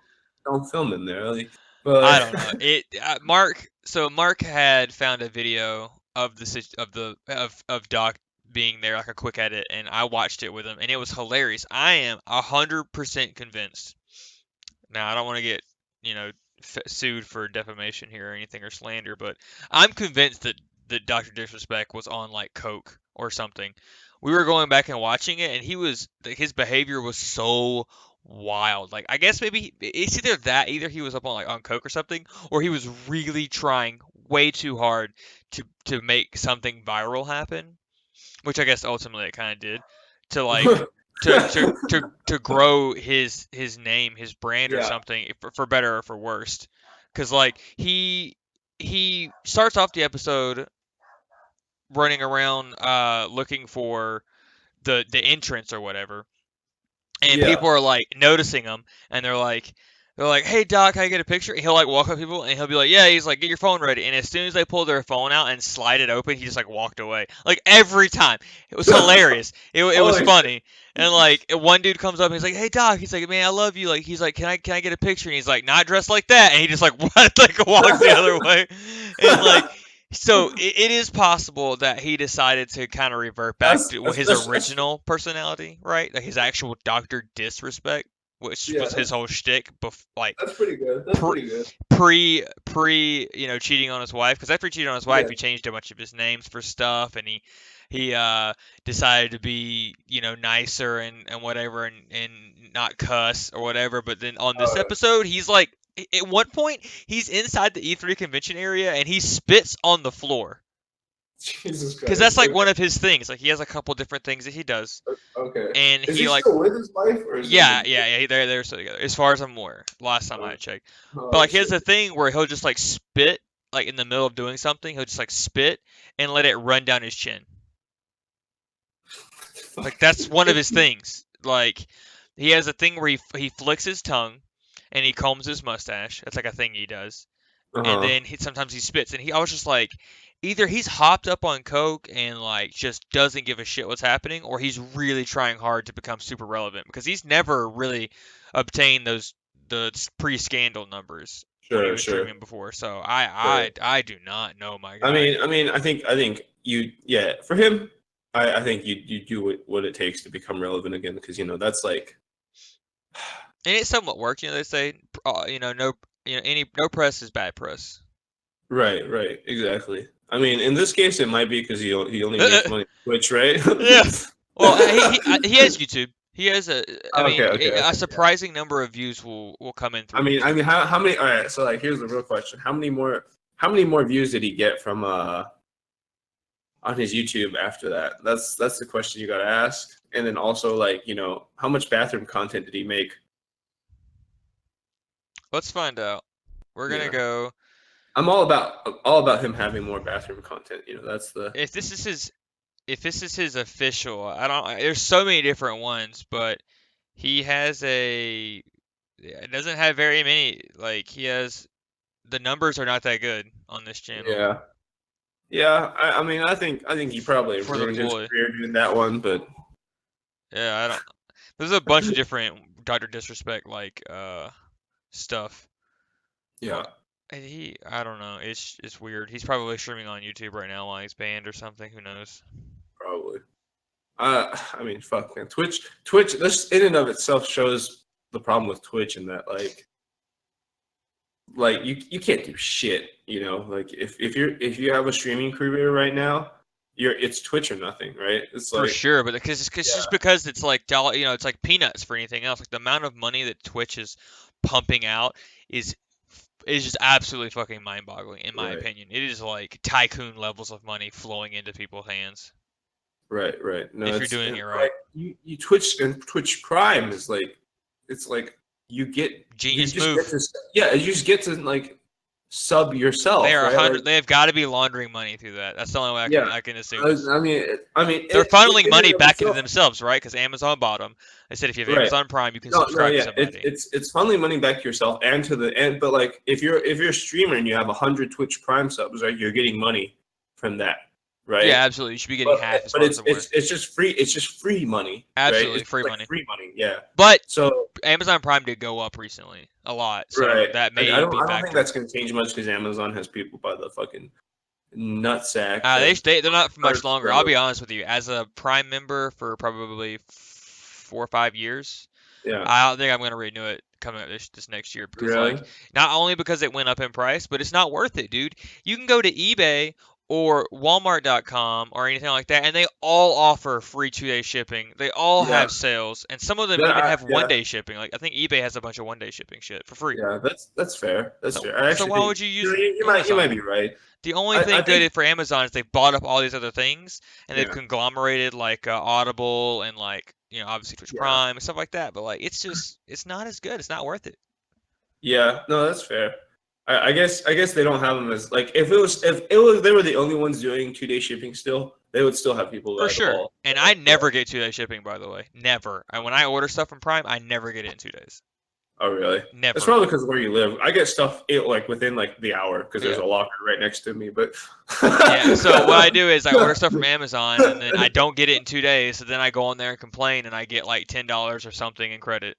don't film in there. Like, but I don't know. Mark had found a video of of Doc being there, like a quick edit, and I watched it with him, and it was hilarious. I am 100% convinced Now I don't want to get sued for defamation here or anything or slander, but I'm convinced that Dr. Disrespect was on like coke or something. We were going back and watching it, and his behavior was so wild. Like I guess maybe it's either he was up on like on coke or something, or he was really trying way too hard to make something viral happen, which I guess ultimately it kind of did, to like to grow his name, his brand or Yeah, something for better or for worse. Cuz like he starts off the episode running around looking for the entrance or whatever, and yeah. people are like noticing him, and they're like, "Hey Doc, can I get a picture?" And he'll like walk up to people and he'll be like, "Yeah." He's like, "Get your phone ready." And as soon as they pull their phone out and slide it open, he just like walked away. Like every time, it was hilarious. It was Holy shit. funny. And like one dude comes up and he's like, "Hey Doc," he's like, "Man, I love you." Like he's like, "Can I get a picture?" And he's like, "Not dressed like that." And he just like like walks the other way. And like so it is possible that he decided to kind of revert back That's, to that's, his that's, that's original personality, right? Like his actual Doctor Disrespect, which yeah, was his whole shtick, like that's pretty good. That's pre pretty good. pre cheating on his wife. Because after he cheated on his wife, Yeah. he changed a bunch of his names for stuff, and he decided to be nicer and whatever, and not cuss or whatever. But then on this Oh, episode, he's like. At one point, he's inside the E3 convention area and he spits on the floor. Jesus Because that's Christ. like Okay. one of his things. Like he has a couple different things that he does, Okay. and Is he he like, still with his wife or is yeah, it? yeah, yeah. They're still together, as far as I'm aware. Last time I checked. But Oh like he has shit. a thing where he'll just like spit, like in the middle of doing something. He'll just like spit and let it run down his chin. Like that's one of his things. Like he has a thing where he flicks his tongue, and he combs his mustache. That's like a thing he does. And Uh-huh. then sometimes he spits, and I was just like, either he's hopped up on coke and like just doesn't give a shit what's happening, or he's really trying hard to become super relevant because he's never really obtained the pre-scandal numbers when he Sure, was sure, streaming before. So I sure. I I do not know my I guy, mean, I think you, yeah, for him, I think you do what it takes to become relevant again because that's like, and it somewhat worked. They say, no, any no press is bad press. right, right, exactly. I mean, in this case, it might be because he only makes money on Twitch, right? Yeah. Well, he has YouTube. He has I Okay, mean, okay, a okay. surprising number of views will come in I through mean, YouTube. how many? All right, so like, here's the real question: how many more views did he get from on his YouTube after that? That's the question you got to ask. And then also like, how much bathroom content did he make? Let's find out. We're gonna Yeah, go. I'm all about him having more bathroom content. That's the If this is his, if this is his official, I don't. There's so many different ones, but he has a. Yeah, it doesn't have very many. Like he has, the numbers are not that good on this channel yeah, yeah. I mean, I think he probably for the ruined his ploy. career doing that one, but Yeah, I don't. There's a bunch of different Dr. Disrespect stuff. yeah, Well, and I don't know. It's weird. He's probably streaming on YouTube right now while he's banned or something. Who knows? probably. I mean, fuck, man. Twitch. This in and of itself shows the problem with Twitch in that like you can't do shit. Like if you have a streaming career right now, it's Twitch or nothing, right? It's For like, sure, but it's just yeah, because it's like dollar, it's like peanuts for anything else. Like the amount of money that Twitch is pumping out is is just absolutely fucking mind-boggling, in my right, opinion. It is like tycoon levels of money flowing into people's hands right. No, if you're it's doing and it right. like you Twitch and Twitch Prime is like, it's like you Genius just get move. to, yeah, you just get to like sub They yourself, are a right? Like, hundred. They have got to be laundering money through that. That's the only way yeah. I can assume. I mean, They're funneling in and money of back into itself, themselves, right? Because Amazon bought them. They said if you have right. Amazon Prime, you can No, no, subscribe to yeah, somebody. it's funneling money back to yourself and to the end. But like, if you're a streamer and you have 100 Twitch Prime subs, right, you're getting money from that, Yeah, right? absolutely. You should be getting But half as but far as it's I'm aware. it's it's just free. It's just free money, right? Absolutely It's free like money. free money, yeah. But So Amazon Prime did go up recently a lot, so right, that I may don't be I don't think factoring. that's gonna change much because Amazon has people by the fucking nutsack They that stay. They're not for much longer. I'll so be honest with you. As a Prime member for probably 4 or 5 years, yeah. I don't think I'm gonna renew it coming up this next year because Really? like not only because it went up in price, but it's not worth it, dude. You can go to eBay or Walmart.com or anything like that, and they all offer free 2-day shipping. They all Yeah. have sales, and some of them That even have yeah. 1-day shipping. Like I think eBay has a bunch of 1-day shipping shit for free. Yeah. That's fair. That's So fair. I so actually why think would you use you might Amazon? be right. The only I thing think good for Amazon is they've bought up all these other things and they've yeah. conglomerated like Audible and like obviously Twitch Yeah. Prime and stuff like that. But like it's not as good. It's not worth it. Yeah, no, that's fair. I guess they don't have them as like if they were the only ones doing 2-day shipping still, they would still have people For buy the sure. ball. And I never get 2-day shipping, by the way. Never. And when I order stuff from Prime, I never get it in 2 days. Oh, really? It's Never. probably because of where you live. I get stuff like within like the hour because there's Yeah. a locker right next to me. But Yeah. So what I do is I order stuff from Amazon and then I don't get it in 2 days. So then I go on there and complain and I get like $10 or something in credit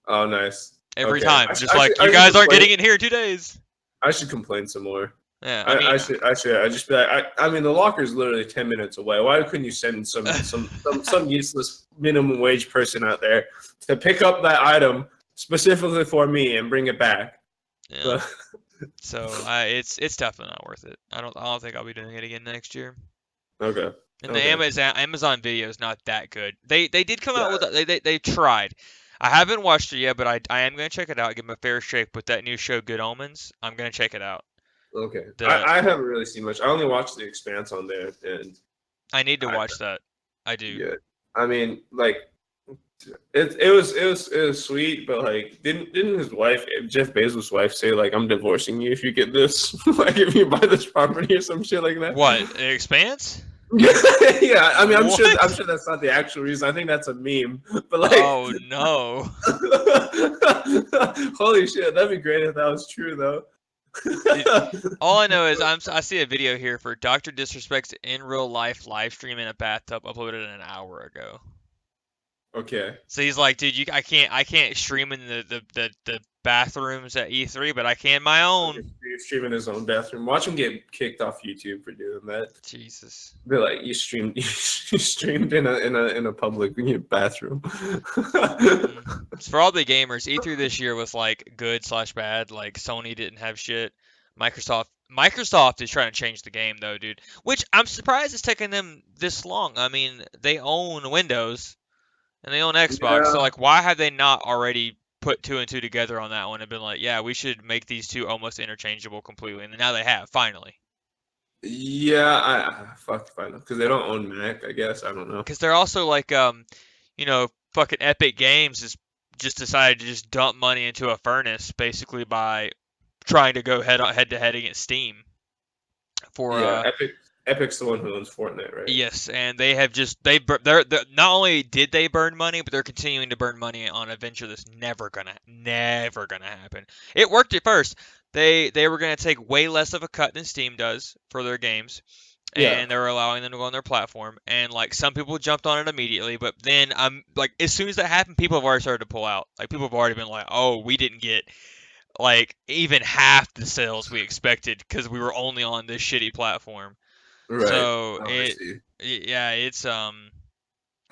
Oh, nice. every Okay, time. Just like you guys aren't getting it here in 2 days. I should complain some more. Yeah. I I mean, should I just be like I mean the locker is literally 10 minutes away. Why couldn't you send some useless minimum wage person out there to pick up that item specifically for me and bring it back? yeah. But, So it's definitely not worth it. I don't think I'll be doing it again next year. okay. And the Okay. Amazon video is not that good. They did come out Yeah. with they tried. I haven't watched it yet, but I am gonna check it out. Give them a fair shake with that new show Good Omens. I'm gonna check it out. Okay. The I haven't really seen much. I only watched The Expanse on there, and I need to I watch that. I do. yeah. I mean, like it was sweet, but like didn't his wife Jeff Bezos' wife say like I'm divorcing you if you get this like if you buy this property or some shit like that? What? Expanse? Yeah, I mean What? I'm sure that's not the actual reason. I think that's a meme, but like Oh no. holy shit, that'd be great if that was true though. All I know is I see a video here for Dr. Disrespect's in real life live stream in a bathtub uploaded an hour ago. Okay. So he's like, dude, I can't stream in the bathrooms at E3, but I can my own. He's streaming his own bathroom. Watch him get kicked off YouTube for doing that. Jesus. Be like, you streamed in a public bathroom. For all the gamers, E3 this year was like good/bad. Like Sony didn't have shit. Microsoft is trying to change the game though, dude. Which I'm surprised it's taking them this long. I mean, they own Windows and they own Xbox, so Yeah. like, why have they not already put two and two together on that one and been like, yeah, we should make these two almost interchangeable completely? And now they have finally. Yeah, fuck if I know because they don't own Mac. I guess I don't know. Because they're also like, fucking Epic Games is just decided to just dump money into a furnace basically by trying to go head to head against Steam for Yeah, Epic's the one who owns Fortnite, right? yes, and they have just they're not only did they burn money, but they're continuing to burn money on a venture that's never gonna happen. It worked at first. They were gonna take way less of a cut than Steam does for their games, Yeah. and they were allowing them to go on their platform. And like some people jumped on it immediately, but then like as soon as that happened, people have already started to pull out. Like people have already been like, oh, we didn't get like even half the sales we expected because we were only on this shitty platform. Right. So Oh, I see. yeah, it's Huh.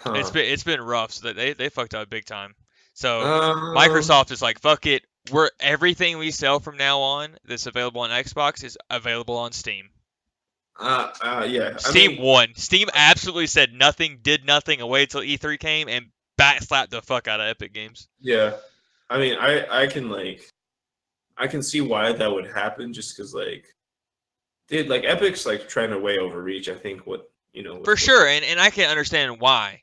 it's been rough. So they fucked up big time. So Um, Microsoft is like, fuck it. We're everything we sell from now on that's available on Xbox is available on Steam. yeah. Steam won. Steam absolutely said nothing, did nothing, and waited till E3 came and backslapped the fuck out of Epic Games. Yeah. I mean, I can see why that would happen just because dude, Epic's trying to way overreach. I think For sure, and I can understand why.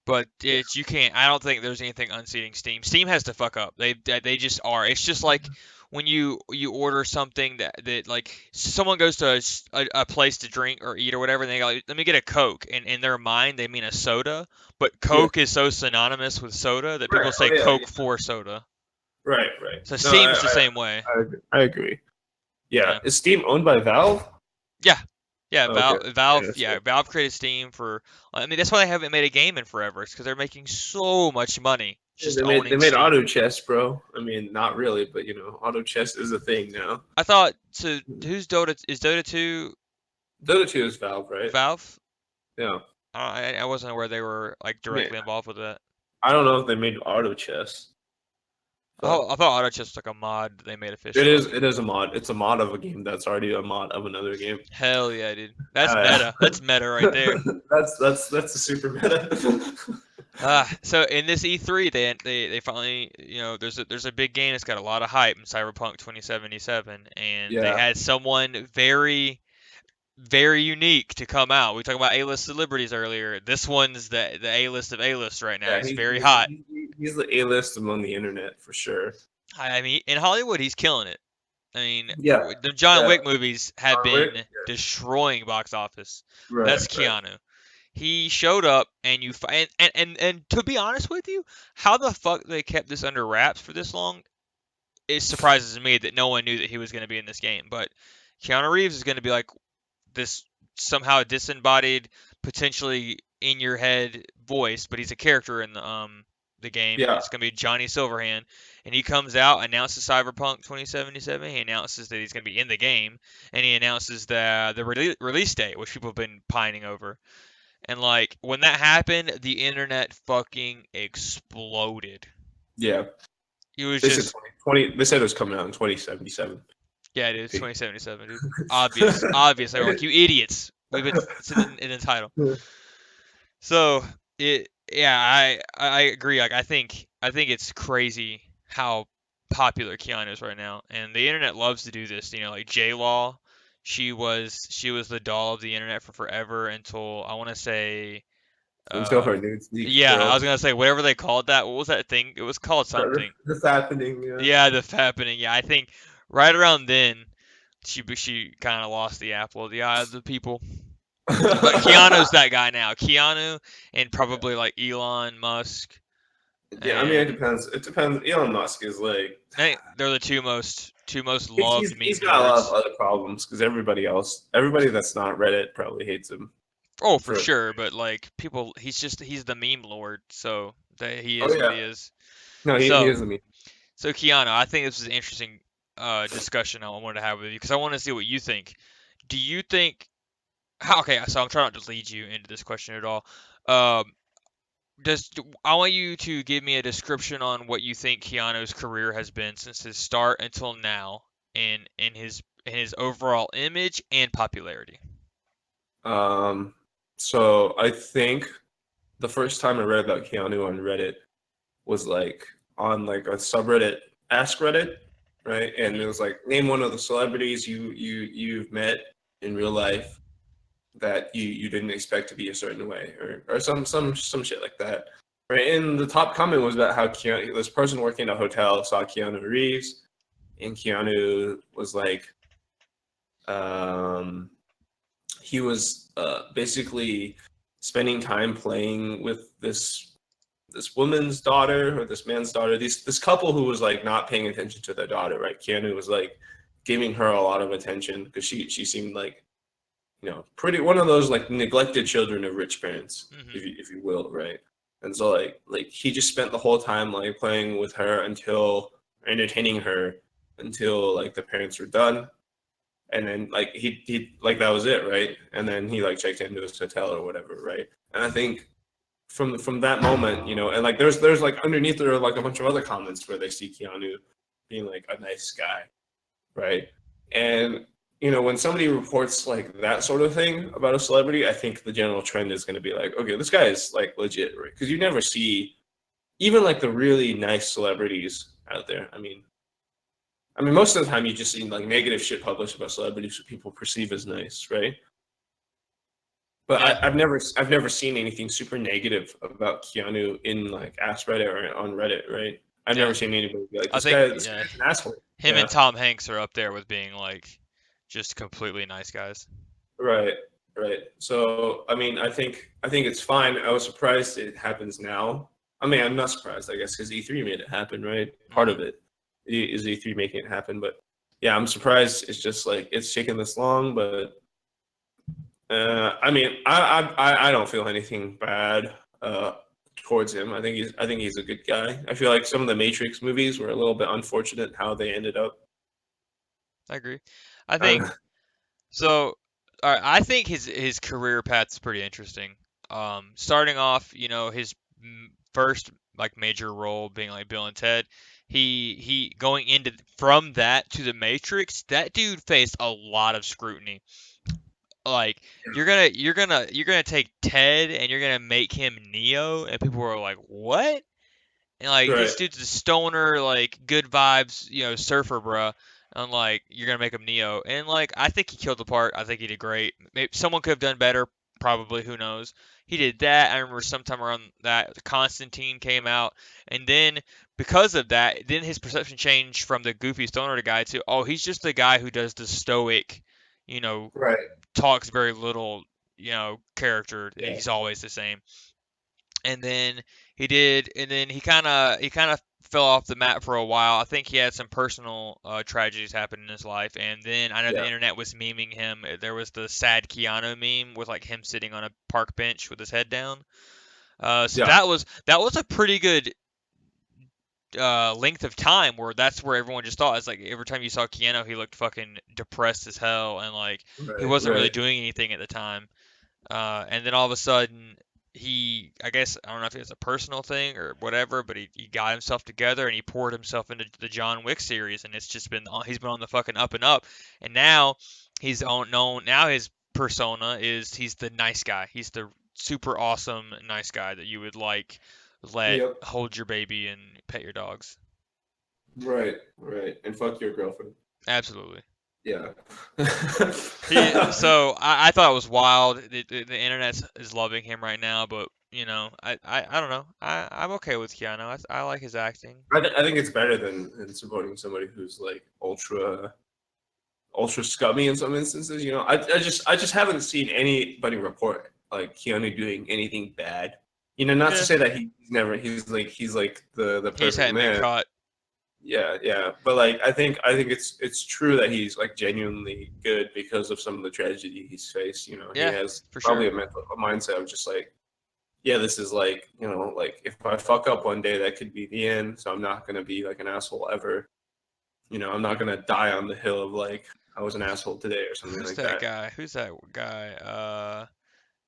But you can't. I don't think there's anything unseating Steam. Steam has to fuck up. They just are. It's just like when you order something that like someone goes to a place to drink or eat or whatever, and they go, let me get a Coke, and in their mind they mean a soda, but Coke is so synonymous with soda that people say Coke for soda. Right. So No, Steam's the same way. I agree. Yeah. Yeah. Is Steam owned by Valve? Yeah, Okay. Valve, Yeah, Valve created Steam for. I mean, that's why they haven't made a game in forever. It's because they're making so much money just They owning made Steam. auto chess, bro. I mean, not really, but auto chess is a thing now. I thought. So who's Dota? Is Dota 2 Dota 2 is Valve, right? Valve? Yeah. I wasn't aware they were like directly involved with that. I don't know if they made auto chess. Oh, So I thought Auto Chess was like a mod they made it official. is it is a mod. It's a mod of a game that's already a mod of another game. Hell yeah, dude. That's Yeah. meta. That's meta right there. That's a super meta. So in this E3, they finally, there's a big game that's got a lot of hype in Cyberpunk 2077, and they Yeah. had someone very, very unique to come out. We talked about A-list celebrities earlier. This one's the A-list of A-list right now. Yeah, He's very hot. he's the A-list among the internet for sure. I mean, in Hollywood, he's killing it. I mean, Yeah, the John yeah. Wick movies have John Wick. been destroying box office. Right, That's right. Keanu. He showed up, and and to be honest with you, how the fuck they kept this under wraps for this long, it surprises me that no one knew that he was going to be in this game. But Keanu Reeves is going to be like this somehow disembodied, potentially in your head voice, but he's a character in the game. Yeah, It's gonna be Johnny Silverhand, and he comes out, announces Cyberpunk 2077. He announces that he's gonna be in the game, and he announces the release date, which people have been pining over. And like when that happened, the internet fucking exploded. yeah. It was They said just 20. They said it was coming out in 2077. yeah, dude, it's 2077, dude. Obvious, obvious. They were like, you idiots. It's in the title. So yeah, I agree. Like I think it's crazy how popular Keanu is right now, and the internet loves to do this. Like J Law, she was the doll of the internet for forever until I want to say, Until uh, her nudes leaked, yeah, I bro. was gonna say whatever they called that. What was that thing? It was called something. That's happening. Yeah. Yeah, the fappening. Yeah, I think right around then she kind of lost the apple of the eye of the people. But Keanu's that guy now. Keanu and probably like Elon Musk, Yeah, I mean, it and depends. It depends. Elon Musk is like I think they're the two most loved he's meme got a lot of lords. other problems because everybody that's not Reddit probably hates him Oh, for for. sure. But like people, he's the meme lord, so he Oh is what yeah, he is. no, he So is a meme. Keanu, I think this is an interesting discussion I wanted to have with you because I want to see what you think. Do you think? Okay, so I'm trying not to lead you into this question at all. Um, I want you to give me a description on what you think Keanu's career has been since his start until now, in his overall image and popularity. Um, so I think the first time I read about Keanu on Reddit was like on like a subreddit, Ask Reddit, right? And it Hmm. was like name one of the celebrities you've met in real life that you didn't expect to be a certain way, or some shit like that. Right. And the top comment was about how this person working at a hotel saw Keanu Reeves, and Keanu was like, um, he was basically spending time playing with this woman's daughter or this man's daughter. This couple who was like not paying attention to their daughter. Right. Keanu was like giving her a lot of attention because she seemed like pretty one of those like neglected children of rich parents, Hmm. if you will, right? And so like he just spent the whole time like playing with her until entertaining her until like the parents were done, and then like he like that was it, right? And then he like checked into his hotel or whatever, right? And I think from that moment, and like there's like underneath there are like a bunch of other comments where they see Keanu being like a nice guy, right? And when somebody reports like that sort of thing about a celebrity, I think the general trend is going to be like, okay, this guy is like legit, right? Because you never see even like the really nice celebrities out there. I mean, most of the time you just see like negative shit published about celebrities who people perceive as nice, right? But Yeah, I've never seen anything super negative about Keanu in like Ask Reddit or on Reddit, right? I've yeah. never seen anybody be like, I this think guy, this yeah, guy's an asshole. him and Yeah. Tom Hanks are up there with being like just completely nice guys. Right, right. So, I mean, I think it's fine. I was surprised it happens now. I mean, I'm not surprised, I guess, because E3 made it happen, right? Part Hmm. of it is E3 making it happen, but yeah, I'm surprised it's just like it's taken this long. But I mean, I don't feel anything bad towards him. I think he's a good guy. I feel like some of the Matrix movies were a little bit unfortunate how they ended up. I agree. I think Uh, so. All right, I think his career path is pretty interesting. Starting off, his first like major role being like Bill and Ted. He going into from that to the Matrix, that dude faced a lot of scrutiny. Like you're gonna take Ted and you're gonna make him Neo, and people were like, what? And like Right. this dude's a stoner, like good vibes, surfer, bruh. And like you're gonna make him Neo, and like I think he killed the part. I think he did great. Maybe someone could have done better, probably. Who knows? He did that. I remember sometime around that Constantine came out, and then because of that, then his perception changed from the goofy stoner guy to, oh, he's just the guy who does the stoic, you know, Right. talks very little, character. Yeah. He's always the same. And then he kind of fell off the map for a while. I think he had some personal tragedies happen in his life, and then I know the Yeah. internet was memeing him. There was the sad Keanu meme with like him sitting on a park bench with his head down. So Yeah. that was a pretty good length of time where that's where everyone just thought it's like every time you saw Keanu, he looked fucking depressed as hell, and like he Right. wasn't really Right. doing anything at the time. And then all of a sudden, I guess, I don't know if it's a personal thing or whatever, but he got himself together and he poured himself into the John Wick series, and it's just he's been on the fucking up and up. And now he's on known, now his persona is he's the nice guy. He's the super awesome nice guy that you would like let Yep. hold your baby and pet your dogs. Right. Right. And fuck your girlfriend. Absolutely. Yeah. So I thought it was wild. The internet is loving him right now, but I don't know. I'm okay with Keanu. I like his acting. I think it's better than supporting somebody who's like ultra scummy in some instances. I just haven't seen anybody report like Keanu doing anything bad. Not to Yeah, say that he's like the he just perfect hadn't been man. caught. Yeah, yeah. But like I think it's true that he's like genuinely good because of some of the tragedy he's faced. He Yeah, has for probably sure. a mindset of just like, yeah, this is like, like if I fuck up one day, that could be the end. So I'm not gonna be like an asshole ever. I'm not gonna die on the hill of like I was an asshole today or something Who's like that that. guy? Who's that guy?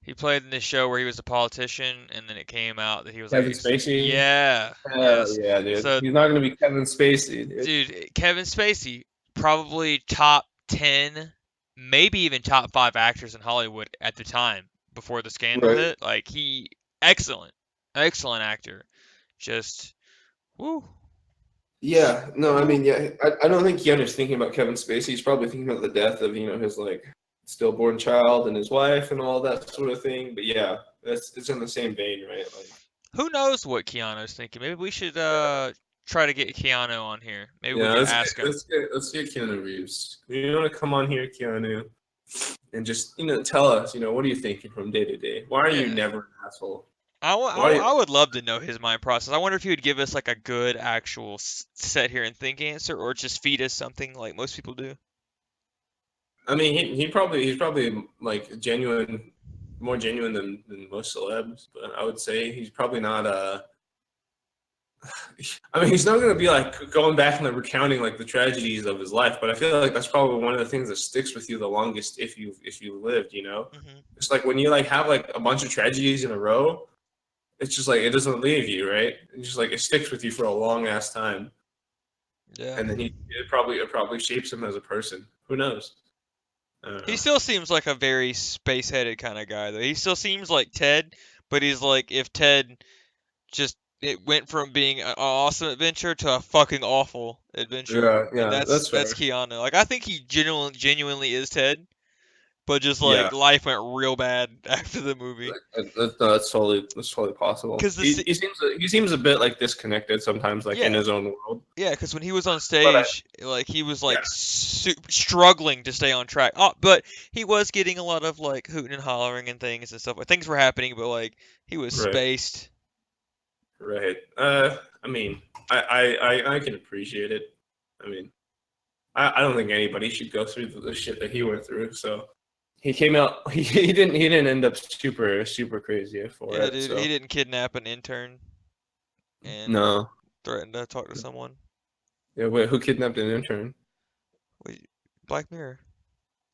He played in this show where he was a politician, and then it came out that he was like, Kevin Spacey. yeah, Hell yes. yeah, dude. So He's not gonna be Kevin Spacey, dude. dude, Kevin Spacey, probably top 10, maybe even top 5 actors in Hollywood at the time before the scandal Right. hit. Like excellent, excellent actor. Just woo, Yeah, no, I woo. mean, yeah, I don't think Keanu's thinking about Kevin Spacey. He's probably thinking about the death of, his like stillborn child and his wife and all that sort of thing. But yeah, it's in the same vein, right? Like, Who knows what Keanu's thinking? Maybe we should try to get Keanu on here. Maybe we yeah, could let's get ask him. let's get let's get Keanu Reeves. You want to come on here, Keanu, and just tell us, what are you thinking from day to day? Why are you Yeah. never an asshole? I Why? I would love to know his mind process. I wonder if he would give us like a good actual set here and think answer, or just feed us something like most people do. I mean, he's probably like more genuine than most celebs. But I would say he's probably not I mean, he's not going to be like going back and like, recounting like the tragedies of his life, but I feel like that's probably one of the things that sticks with you the longest if you lived. Hmm. It's like when you like have like a bunch of tragedies in a row, it's just like it doesn't leave you, right? It's just like it sticks with you for a long ass time, Yeah. and then it probably shapes him as a person. Who knows? I don't He know. still seems like a very space-headed kind of guy, though. He still seems like Ted, but he's like if Ted just it went from being an awesome adventure to a fucking awful adventure, Yeah, and yeah, that's that's that's fair. Keanu. Like I think he genuinely is Ted, but just Yeah, like life went real bad after the movie. no, that's totally possible. Cause He seems a bit like disconnected sometimes, like in yeah, his own world. yeah, because when he was on But stage, like he was yeah, like struggling to stay on track. Oh, but he was getting a lot of like hooting and hollering and things and stuff. Like things were happening, but like he was right, spaced. right. I mean, I can appreciate it. I mean, I don't think anybody should go through the shit that he went through. So he came out. He didn't end up super crazy for Yeah, it. dude, he So didn't kidnap an intern and no. threaten to talk to someone. Yeah, wait, who kidnapped an intern? Wait, Black Mirror,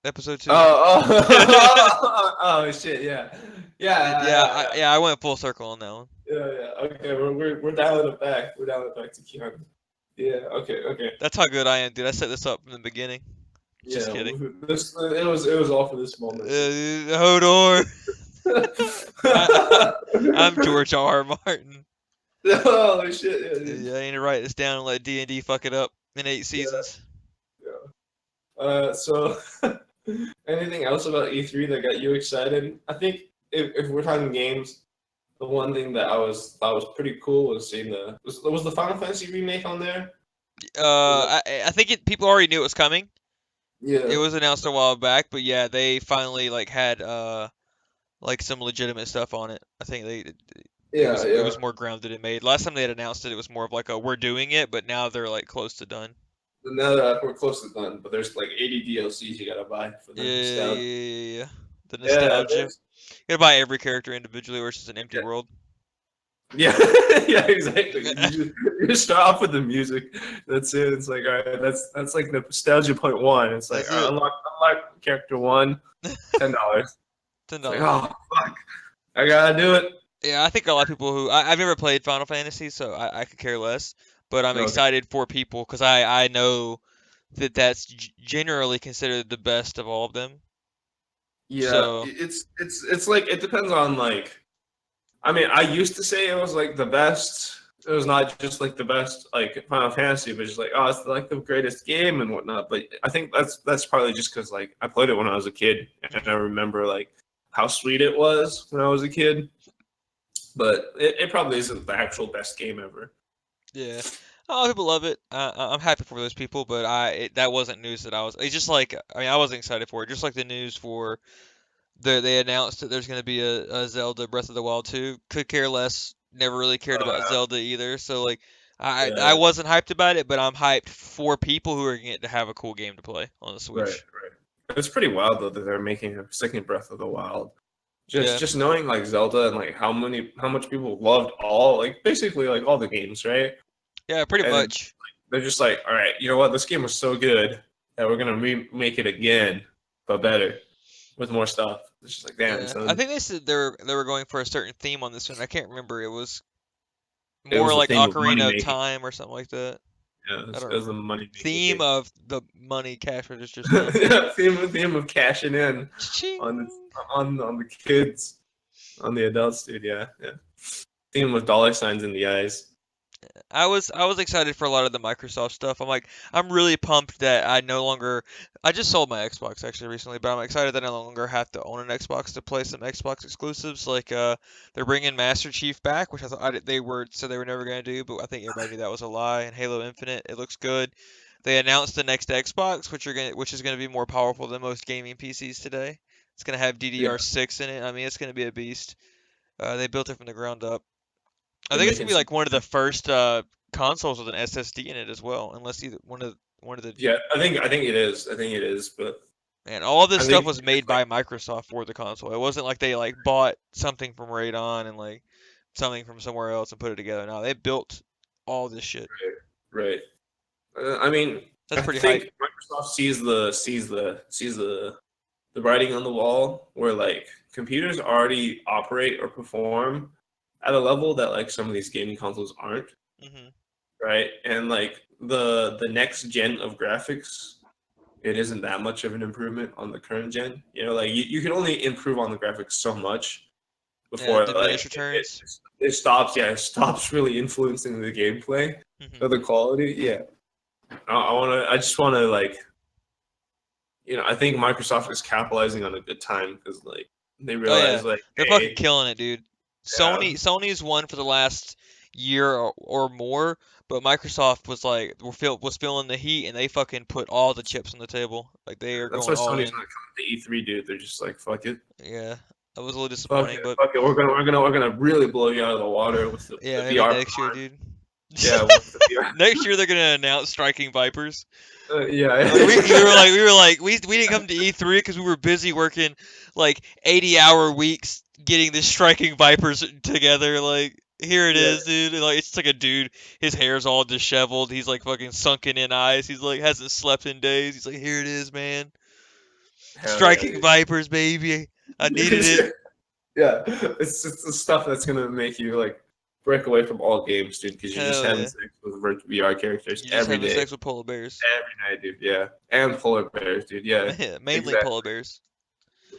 episode 2. Oh, oh, oh, shit, yeah, yeah, Yeah, yeah, I went full circle on that one. yeah. Okay, we're dialing it back. We're dialing it back to Keanu. Yeah. Okay. Okay. That's how good I am, dude. I set this up from the beginning. Just Yeah. kidding. This it was all for this moment. Hold on. I'm George R. Martin. Holy shit! Yeah, dude. Yeah, I need to write this down and let D&D fuck it up in 8 Yeah. seasons. Yeah. So, anything else about E3 that got you excited? I think if we're talking games, the one thing that I thought was pretty cool was seeing was the Final Fantasy remake on there. I think people already knew it was coming. It Yeah. was announced a while back, but yeah, they finally like had like some legitimate stuff on it. I think Yeah. it Yeah. was more grounded and made. Last time they had announced it, it was more of like a we're doing it, but now they're like close to done. Now that we're close to done, but there's like 80 DLCs you gotta buy for Yeah, the yeah, nostalgia. yeah, yeah. The Yeah, nostalgia. You gotta buy every character individually, or it's just an empty yeah, world. yeah, yeah, exactly. You just start off with the music. That's it. It's like, all right, that's like the nostalgia point one. It's like, That's all right, it. unlock character one, $10. $10. It's like, oh fuck, I gotta do it. Yeah, I think a lot of people who I've never played Final Fantasy, so I could care less. But I'm Okay. excited for people because I know that that's generally considered the best of all of them. Yeah, So it's like it depends on like. I mean, I used to say it was like the best. It was not just like the best like Final Fantasy, but just like oh, it's like the greatest game and whatnot. But I think that's probably just because like I played it when I was a kid, and I mhm, remember like how sweet it was when I was a kid. But it probably isn't the actual best game ever. yeah, a lot of people love it. I'm happy for those people, but that wasn't news that I was. It's just like I mean I wasn't excited for it. Just like the news for they announced that there's going to be a Zelda Breath of the Wild 2. Could care less. Never really cared about Uh, Zelda either. So like I yeah, wasn't hyped about it, but I'm hyped for people who are going to have a cool game to play on the right, Switch. right. It's pretty wild though that they're making a second Breath of the Wild. Just Yeah. just knowing like Zelda and like how much people loved all like basically like all the games, right? Yeah, pretty And much. they're just like, all right, you know what? This game was so good that we're gonna remake it again, but better with more stuff. It's just like, damn, Yeah. I son. think they said they were going for a certain theme on this one. I can't remember. It was It more was the like theme of money Ocarina of making. Time or something like that. Yeah, I don't it was the remember. money making Theme game. of the money cash register theme. Yeah, theme of cashing in Cha-ching. on on the kids, on the adults, dude. Yeah, yeah. Theme of dollar signs in the eyes. I was excited for a lot of the Microsoft stuff. I'm really pumped that I just sold my Xbox actually recently, but I'm excited that I no longer have to own an Xbox to play some Xbox exclusives. Like they're bringing Master Chief back, which I thought they were said they were never gonna do, but I think everybody knew that was a lie. And Halo Infinite, it looks good. They announced the next Xbox, which is gonna be more powerful than most gaming PCs today. It's gonna have Yeah, DDR6 in it. I mean, it's gonna be a beast. They built it from the ground up. I they're think it's gonna making be some. like one of the first consoles with an SSD in it as well, unless either one of the Yeah, I think it is. I think it is, but man, all this I stuff think was it's made like by Microsoft for the console. It wasn't like they like bought something from Radon and like something from somewhere else and put it together. No, they built all this shit. right. I mean, That's I pretty hype. think Microsoft sees the writing on the wall where like computers already operate or perform at a level that like some of these gaming consoles aren't, Hmm. right? And like the next gen of graphics, it isn't that much of an improvement on the current gen. You know, like you can only improve on the graphics so much Yeah, before diminish like returns. it stops. Yeah, it stops really influencing the gameplay Hmm. or the quality. Yeah, I just want to like I think Microsoft is capitalizing on a good time because like they Oh yeah, realize like, they're fucking hey, killing it, dude. yeah, Sony's won for the last year or more, but Microsoft was like was feeling the heat and they fucking put all the chips on the table. Like they are that's why going all Sony's in. not coming to E3, dude. They're just like, fuck it, Yeah, that was a little disappointing, but fuck it. We're gonna really blow you out of the water with yeah, the maybe VR next year, behind. dude. Yeah, with the VR. Next year they're gonna announce Striking Vipers. Yeah, Like we didn't come to E3 because we were busy working like 80-hour weeks getting this Striking Vipers together. Like here it yeah, is, dude. And, like it's just like a dude. His hair's all disheveled. He's like fucking sunken in eyes. He's like hasn't slept in days. He's like, here it is, man. hell yeah, Striking Vipers, baby. I needed it. dude. Yeah, it's the stuff that's gonna make you like break away from all games, dude, because you're just Hell having yeah. sex with VR characters You're just every having day, sex with polar bears. every night, dude. Yeah, and polar bears, dude. Yeah, Mainly exactly, polar bears.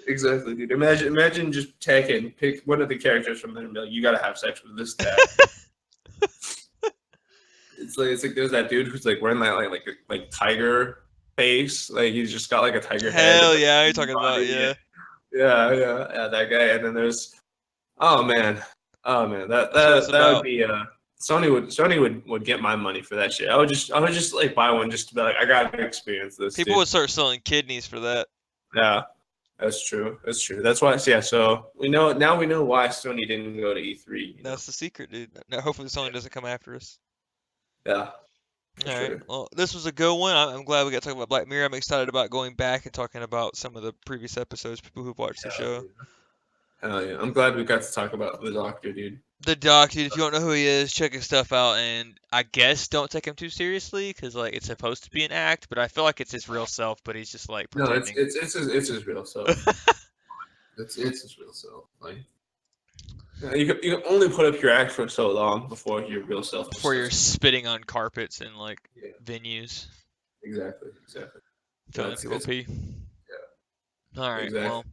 exactly, dude. Imagine just taking pick one of the characters from there and be like, you gotta have sex with this tag. It's like there's that dude who's like wearing that like tiger face, like he's just got like a tiger head and Hell like yeah, you're a talking about, body. Yeah, yeah. yeah, that guy. And then there's oh man, that That's what it's that that would about. be Sony would get my money for that shit. I would just like buy one just to be like I gotta experience this, People dude. would start selling kidneys for that. Yeah, that's true. That's true. That's why. Yeah. So we know now. We know why Sony didn't go to E3. That's the secret, dude. Now, hopefully Sony doesn't come after us. Yeah, for All right. sure. Well, this was a good one. I'm glad we got to talk about Black Mirror. I'm excited about going back and talking about some of the previous episodes, people who've watched the Hell show. yeah. Hell yeah. I'm glad we got to talk about the Doctor, dude. The Doc, dude, if you don't know who he is, check his stuff out. And I guess don't take him too seriously because, like, it's supposed to be an act, but I feel like it's his real self, but he's just, like, No, it's pretending. it's his real self. It's his real self. Like you can only put up your act for so long before your real self just Before you're starts. spitting on carpets and, like, Yeah, venues, exactly. No, filming people pee. All right. exactly. Well,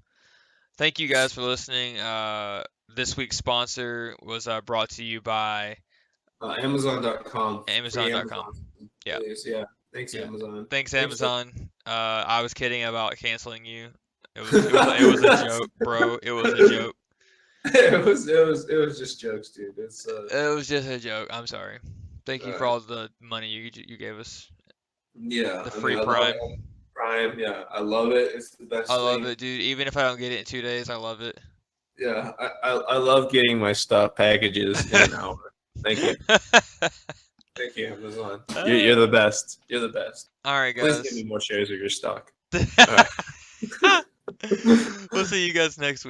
thank you guys for listening. This week's sponsor was brought to you by Amazon.com. Free Amazon.com. Amazon. Yeah. Please. Yeah. Thanks, Yeah. Amazon. Thanks, for- Amazon. I was kidding about canceling you. It was a joke, bro. It was a joke. it was just jokes, dude. It's It was just a joke. I'm sorry. Thank you for Alright. all the money you gave us. yeah. The I free mean, I love Prime. it. Prime. Yeah, I love it. It's the best I love thing. it, dude. Even if I don't get it in 2 days, I love it. Yeah, I love getting my stuff packages in an hour. Thank you. Thank you, Amazon. You're the best. You're the best. All right, Please guys. give me more shares of your stock. All right. We'll see you guys next week.